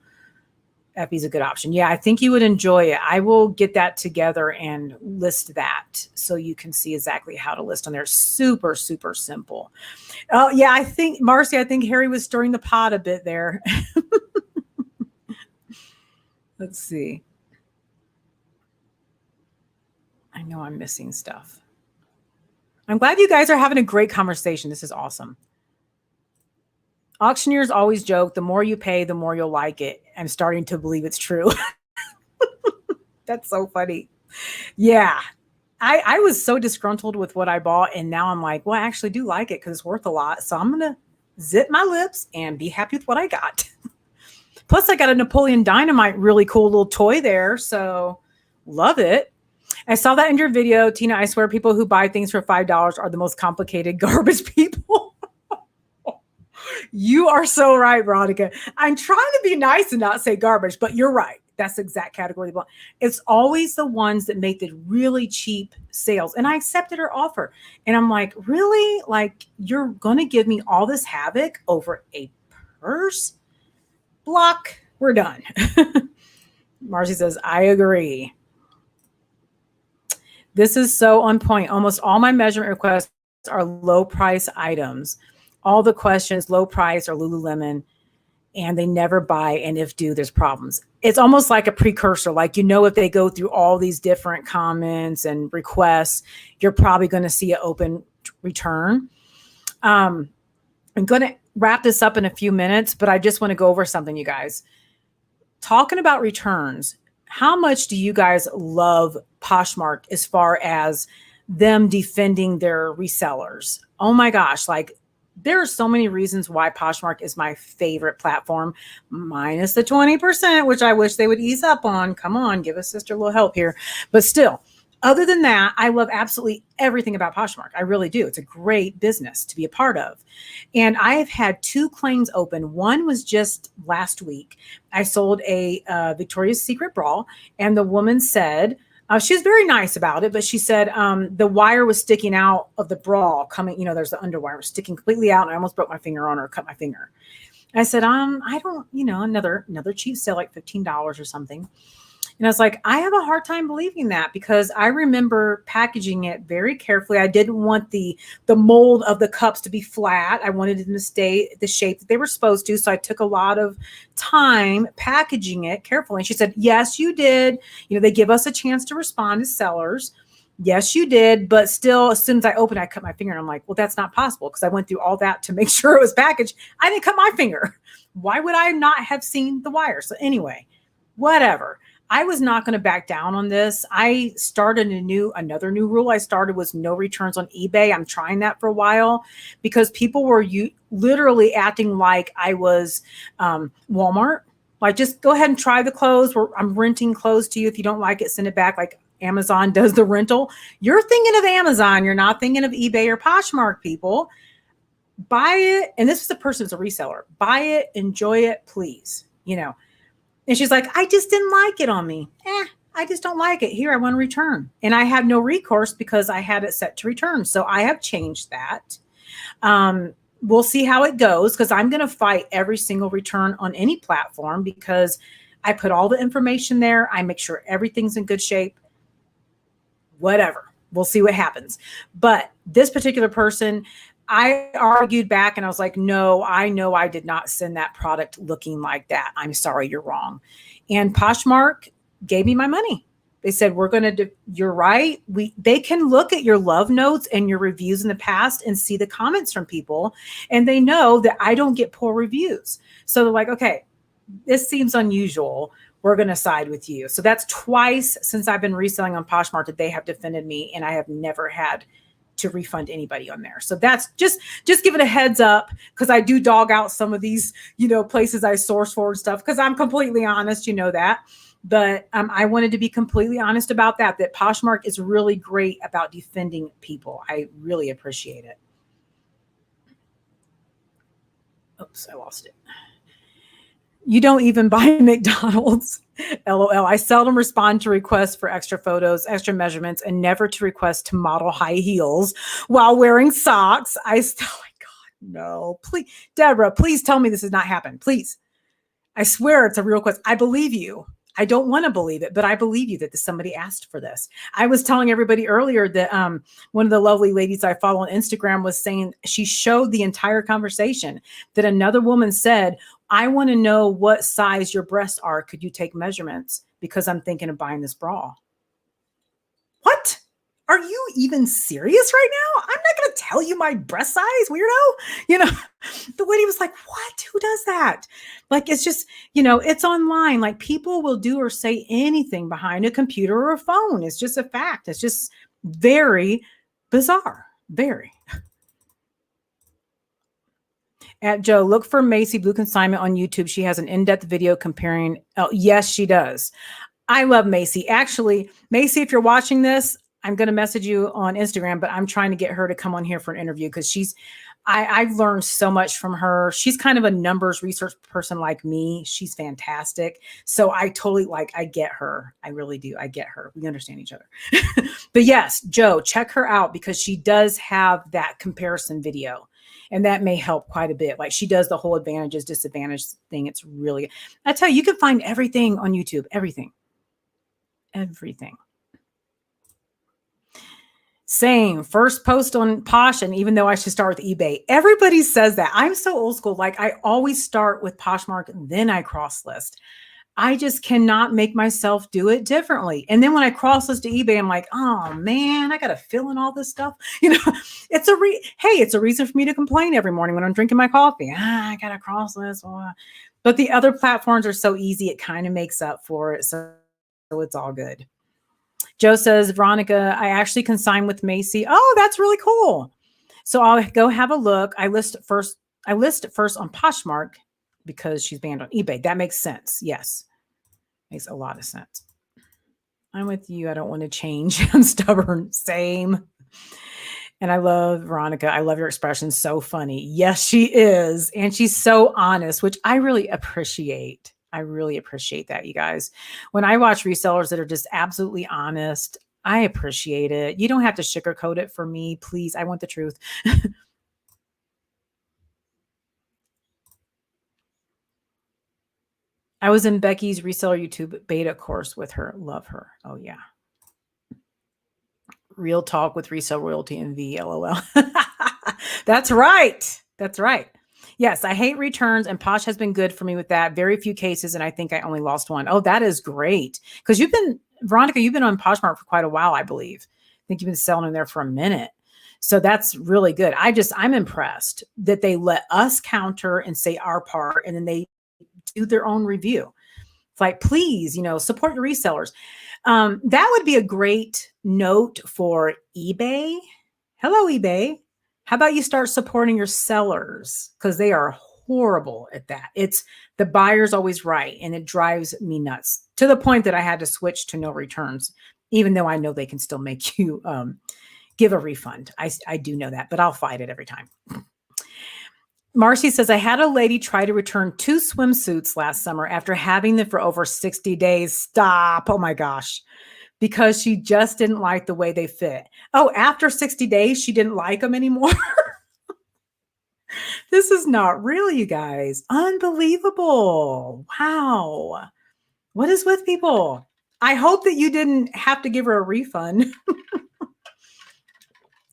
Epi's a good option. Yeah, I think you would enjoy it. I will get that together and list that so you can see exactly how to list on there. Super, super simple. Oh, yeah, I think, Marcy, Harry was stirring the pot a bit there. Let's see. I know I'm missing stuff. I'm glad you guys are having a great conversation. This is awesome. Auctioneers always joke, the more you pay, the more you'll like it. I'm starting to believe it's true. That's so funny. Yeah. I was so disgruntled with what I bought, and now I'm like, well, I actually do like it because it's worth a lot. So I'm going to zip my lips and be happy with what I got. Plus, I got a Napoleon Dynamite, really cool little toy there. So love it. I saw that in your video, Tina. I swear people who buy things for $5 are the most complicated garbage people. You are so right, Veronica. I'm trying to be nice and not say garbage, but you're right. That's the exact category. It's always the ones that make the really cheap sales. And I accepted her offer. And I'm like, really? Like, you're going to give me all this havoc over a purse? Block. We're done. Marcy says, I agree. This is so on point. Almost all my measurement requests are low price items. All the questions, low price or Lululemon. and they never buy. And if do, there's problems. It's almost like a precursor. Like, if they go through all these different comments and requests, you're probably going to see an open return. I'm going to wrap this up in a few minutes, but I just want to go over something, you guys. Talking about returns, how much do you guys love Poshmark as far as them defending their resellers? Oh my gosh, like there are so many reasons why Poshmark is my favorite platform, minus the 20%, which I wish they would ease up on. Come on, give a sister a little help here. But still, other than that, I love absolutely everything about Poshmark. I really do. It's a great business to be a part of. And I have had 2 claims open. One was just last week. I sold a Victoria's Secret bra, and the woman said, she was very nice about it, but she said the wire was sticking out of the bra coming, there's the underwire sticking completely out, and I almost broke my finger on her, cut my finger. And I said, I don't, another cheap sale, like $15 or something. And I was like, I have a hard time believing that, because I remember packaging it very carefully. I didn't want the mold of the cups to be flat. I wanted them to stay the shape that they were supposed to. So I took a lot of time packaging it carefully. And she said, yes, you did. They give us a chance to respond as sellers. Yes, you did. But still, as soon as I opened, I cut my finger. And I'm like, well, that's not possible, because I went through all that to make sure it was packaged. I didn't cut my finger. Why would I not have seen the wire? So anyway, whatever. I was not going to back down on this. I started another new rule I started was no returns on eBay. I'm trying that for a while, because people were literally acting like I was Walmart. Like, just go ahead and try the clothes. I'm renting clothes to you. If you don't like it, send it back. Like Amazon does the rental. You're thinking of Amazon. You're not thinking of eBay or Poshmark, people. Buy it. And this is the person who's a reseller. Buy it. Enjoy it, please. And she's like, I just didn't like it on me. I just don't like it. Here, I want to return. And I had no recourse because I had it set to return. So I have changed that. We'll see how it goes, because I'm going to fight every single return on any platform, because I put all the information there. I make sure everything's in good shape. Whatever. We'll see what happens. But this particular person, I argued back and I was like, no, I know I did not send that product looking like that. I'm sorry, you're wrong. And Poshmark gave me my money. They said, you're right. They can look at your love notes and your reviews in the past and see the comments from people. And they know that I don't get poor reviews. So they're like, okay, this seems unusual. We're going to side with you. So that's twice since I've been reselling on Poshmark that they have defended me, and I have never had to refund anybody on there. So that's just give it a heads up, because I do dog out some of these, places I source for and stuff, because I'm completely honest, that. But I wanted to be completely honest about that Poshmark is really great about defending people. I really appreciate it. Oops, I lost it. You don't even buy McDonald's. LOL. I seldom respond to requests for extra photos, extra measurements, and never to request to model high heels while wearing socks. Oh my God, no. Please, Deborah, please tell me this has not happened. Please. I swear it's a real request. I believe you. I don't want to believe it, but I believe you that somebody asked for this. I was telling everybody earlier that one of the lovely ladies I follow on Instagram was saying she showed the entire conversation, that another woman said, I want to know what size your breasts are. Could you take measurements? Because I'm thinking of buying this bra. What? Are you even serious right now? I'm not going to tell you my breast size, weirdo. The lady was like, what? Who does that? Like, it's just, it's online. Like, people will do or say anything behind a computer or a phone. It's just a fact. It's just very bizarre. Very. At Joe, look for Macy Blue Consignment on YouTube. She has an in-depth video comparing. Oh, yes, she does. I love Macy. Actually, Macy, if you're watching this, I'm going to message you on Instagram, but I'm trying to get her to come on here for an interview, because I've learned so much from her. She's kind of a numbers research person like me. She's fantastic. So I totally I get her. I really do. I get her. We understand each other. But yes, Joe, check her out, because she does have that comparison video. And that may help quite a bit. Like, she does the whole advantages, disadvantages thing. It's really, I tell you, you can find everything on YouTube. Everything. Same. First post on Posh, and even though I should start with eBay, everybody says that. I'm so old school. Like I always start with Poshmark, then I cross list. I just cannot make myself do it differently. And then when I cross list to eBay, I'm like, oh man, I got to fill in all this stuff. It's it's a reason for me to complain every morning when I'm drinking my coffee. I got to cross list. But the other platforms are so easy. It kind of makes up for it. So it's all good. Joe says, Veronica, I actually consign with Macy. Oh, that's really cool. So I'll go have a look. I list first on Poshmark because she's banned on eBay. That makes sense. Yes. Makes a lot of sense. I'm with you. I don't want to change. I'm stubborn. Same. And I love Veronica. I love your expression. So funny. Yes, she is. And she's so honest, which I really appreciate. I really appreciate that, you guys. When I watch resellers that are just absolutely honest, I appreciate it. You don't have to sugarcoat it for me, please. I want the truth. I was in Becky's reseller YouTube beta course with her. Love her. Oh, yeah. Real talk with resale royalty and VLOL. That's right. That's right. Yes, I hate returns, and Posh has been good for me with that. Very few cases, and I think I only lost one. Oh, that is great. Because Veronica, you've been on Poshmark for quite a while, I believe. I think you've been selling in there for a minute. So that's really good. I'm impressed that they let us counter and say our part, and then they do their own review. It's like, please, support your resellers. That would be a great note for eBay. Hello, eBay. How about you start supporting your sellers? Because they are horrible at that. It's the buyer's always right. And it drives me nuts to the point that I had to switch to no returns, even though I know they can still make you give a refund. I do know that, but I'll fight it every time. Marcy says, I had a lady try to return 2 swimsuits last summer after having them for over 60 days. Stop. Oh my gosh. Because she just didn't like the way they fit. Oh, after 60 days, she didn't like them anymore. This is not real, you guys. Unbelievable. Wow. What is with people? I hope that you didn't have to give her a refund.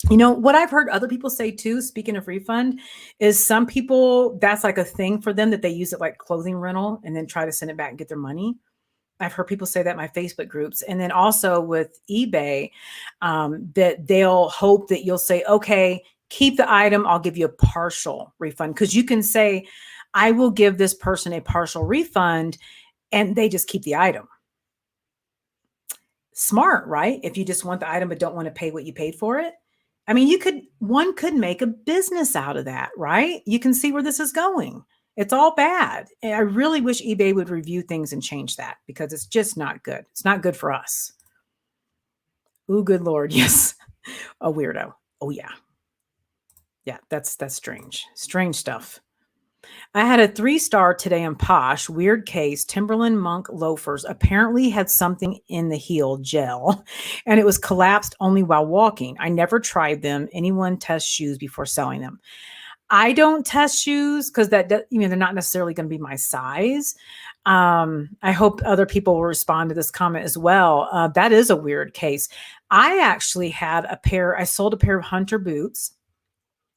What I've heard other people say too, speaking of refund, is some people, that's like a thing for them that they use it like clothing rental and then try to send it back and get their money. I've heard people say that in my Facebook groups. And then also with eBay, that they'll hope that you'll say, okay, keep the item. I'll give you a partial refund. Because you can say, I will give this person a partial refund, and they just keep the item. Smart, right? If you just want the item but don't want to pay what you paid for it. I mean, one could make a business out of that, right? You can see where this is going. It's all bad. And I really wish eBay would review things and change that, because it's just not good. It's not good for us. Ooh, good Lord. Yes. A weirdo. Oh yeah. Yeah. That's strange. Strange stuff. I had a 3-star today on Posh. Weird case. Timberland monk loafers apparently had something in the heel gel, and it was collapsed only while walking. I never tried them. Anyone test shoes before selling them? I don't test shoes because they're not necessarily going to be my size. I hope other people will respond to this comment as well. That is a weird case. I actually I sold a pair of Hunter boots.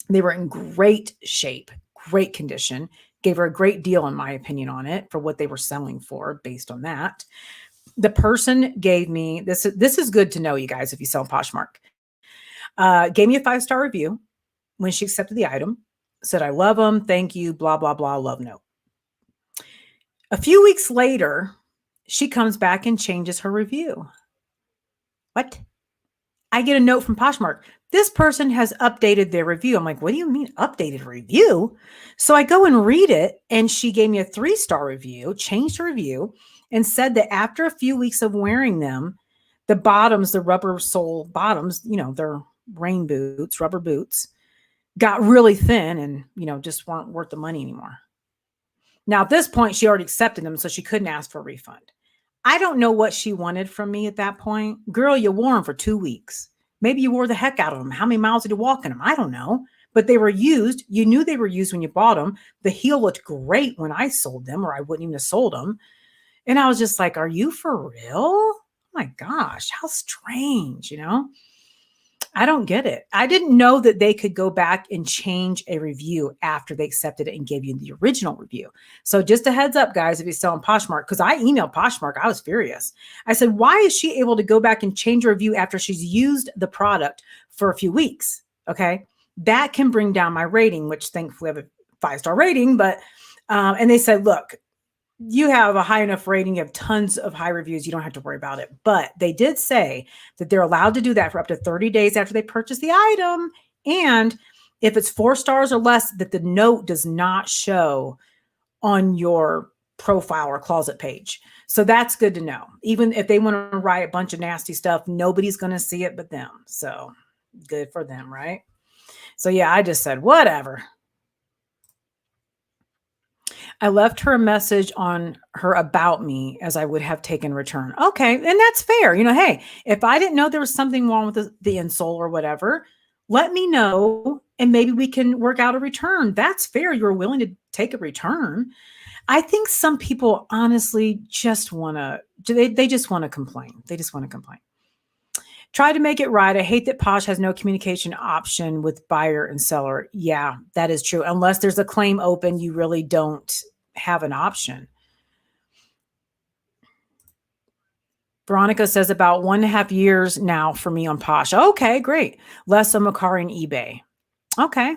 They were in great shape, great condition. Gave her a great deal, in my opinion, on it for what they were selling for based on that. The person gave me, this is good to know, you guys, if you sell Poshmark, gave me a 5-star review when she accepted the item. Said, I love them. Thank you. Blah, blah, blah. Love note. A few weeks later, she comes back and changes her review. What? I get a note from Poshmark. This person has updated their review. I'm like, what do you mean updated review? So I go and read it, and she gave me a 3-star review, changed her review, and said that after a few weeks of wearing them, the bottoms, the rubber sole bottoms, they're rain boots, rubber boots, got really thin and, just weren't worth the money anymore. Now, at this point, she already accepted them, so she couldn't ask for a refund. I don't know what she wanted from me at that point. Girl, you wore them for 2 weeks. Maybe you wore the heck out of them. How many miles did you walk in them? I don't know. But they were used. You knew they were used when you bought them. The heel looked great when I sold them, or I wouldn't even have sold them. And I was just like, are you for real? Oh my gosh, how strange, I don't get it. I didn't know that they could go back and change a review after they accepted it and gave you the original review. So just a heads up, guys, if you sell on Poshmark, because I emailed Poshmark, I was furious. I said, why is she able to go back and change a review after she's used the product for a few weeks? Okay. That can bring down my rating, which thankfully I have a 5-star rating, but, and they said, look, you have a high enough rating, you have tons of high reviews, you don't have to worry about it. But they did say that they're allowed to do that for up to 30 days after they purchase the item. And if it's 4 stars or less, that the note does not show on your profile or closet page. So that's good to know. Even if they want to write a bunch of nasty stuff, nobody's going to see it but them. So good for them, right? So yeah, I just said, whatever. I left her a message on her about me as I would have taken return. Okay. And that's fair. Hey, if I didn't know there was something wrong with the insole or whatever, let me know and maybe we can work out a return. That's fair. You're willing to take a return. I think some people honestly just want to, they just want to complain. They just want to complain. Try to make it right. I hate that Posh has no communication option with buyer and seller. Yeah, that is true. Unless there's a claim open, you really don't have an option. Veronica says about 1.5 years now for me on Posh. Okay, great. Less on Mercari and eBay. Okay.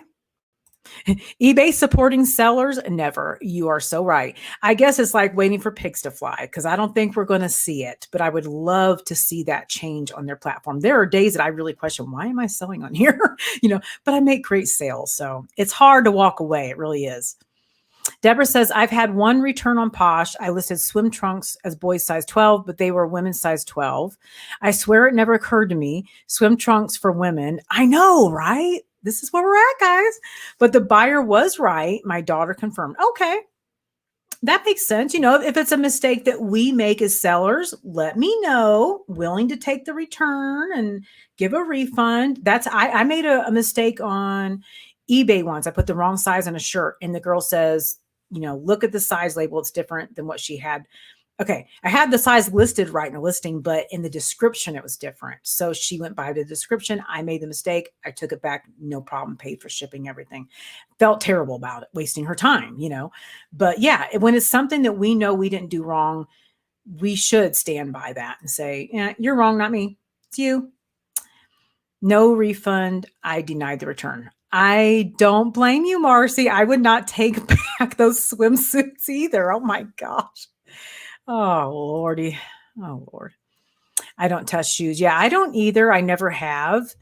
eBay supporting sellers? Never. You are so right. I guess it's like waiting for pigs to fly because I don't think we're going to see it, but I would love to see that change on their platform. There are days that I really question, why am I selling on here? But I make great sales. So it's hard to walk away. It really is. Deborah says, I've had one return on Posh. I listed swim trunks as boys size 12, but they were women's size 12. I swear it never occurred to me. Swim trunks for women. I know, right? This is where we're at, guys. But the buyer was right. My daughter confirmed. Okay. That makes sense. If it's a mistake that we make as sellers, let me know. Willing to take the return and give a refund. I made a mistake on eBay once. I put the wrong size on a shirt and the girl says, look at the size label. It's different than what she had. Okay. I had the size listed right in the listing, but in the description, it was different. So she went by the description. I made the mistake. I took it back. No problem. Paid for shipping, everything. Felt terrible about it, wasting her time, But yeah, when it's something that we know we didn't do wrong, we should stand by that and say, yeah, you're wrong, not me. It's you. No refund. I denied the return. I don't blame you, Marcy. I would not take back those swimsuits either. Oh my gosh. Oh, Lordy. Oh, Lord. I don't test shoes. Yeah, I don't either. I never have.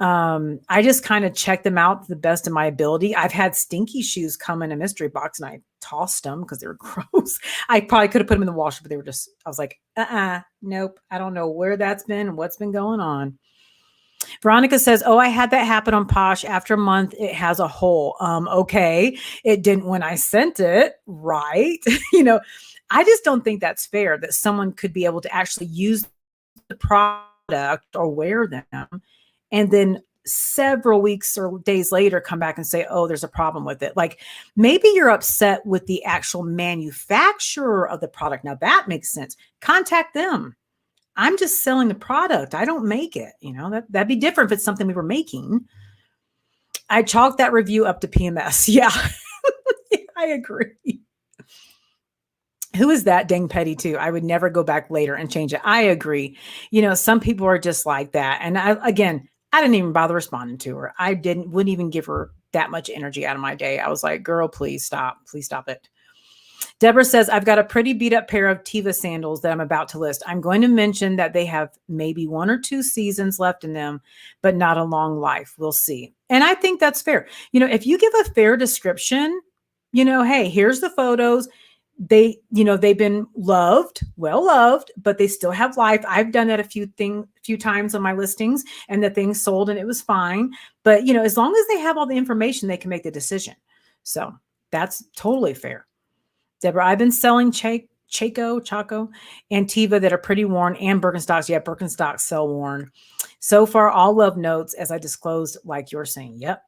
I just kind of check them out to the best of my ability. I've had stinky shoes come in a mystery box and I tossed them because they were gross. I probably could have put them in the washer, but I was like, nope. I don't know where that's been and what's been going on. Veronica says, oh, I had that happen on Posh. After a month, it has a hole. Okay. It didn't when I sent it. Right. I just don't think that's fair that someone could be able to actually use the product or wear them and then several weeks or days later come back and say, oh, there's a problem with it. Like maybe you're upset with the actual manufacturer of the product. Now that makes sense. Contact them. I'm just selling the product. I don't make it. That'd be different if it's something we were making. I chalked that review up to PMS. Yeah, I agree. Who is that dang petty too? I would never go back later and change it. I agree. Some people are just like that. And I didn't even bother responding to her. I wouldn't even give her that much energy out of my day. I was like, girl, please stop. Please stop it. Deborah says, I've got a pretty beat up pair of Teva sandals that I'm about to list. I'm going to mention that they have maybe 1 or 2 seasons left in them, but not a long life. We'll see. And I think that's fair. If you give a fair description, hey, here's the photos. They've been well loved, but they still have life. I've done that a few times on my listings and the thing sold and it was fine. But, as long as they have all the information, they can make the decision. So that's totally fair. Deborah, I've been selling Chaco, and Teva that are pretty worn and Birkenstocks. Yeah, Birkenstocks sell worn. So far, all love notes as I disclosed, like you're saying. Yep.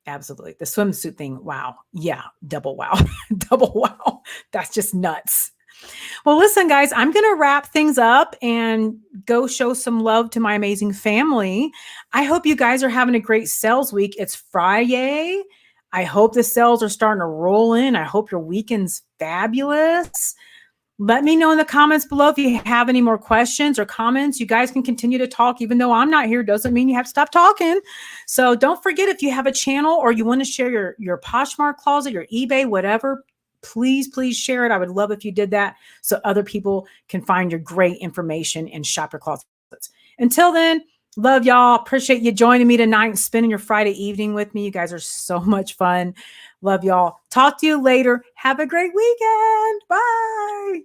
Absolutely. The swimsuit thing. Wow. Yeah. Double wow. Double wow. That's just nuts. Well, listen, guys, I'm going to wrap things up and go show some love to my amazing family. I hope you guys are having a great sales week. It's Friday. I hope the sales are starting to roll in. I hope your weekend's fabulous. Let me know in the comments below if you have any more questions or comments. You guys can continue to talk. Even though I'm not here, doesn't mean you have to stop talking. So don't forget, if you have a channel or you want to share your Poshmark closet, your eBay, whatever, please share it. I would love if you did that so other people can find your great information and shop your closets. Until then, love y'all. Appreciate you joining me tonight and spending your Friday evening with me. You guys are so much fun. Love y'all. Talk to you later. Have a great weekend. Bye.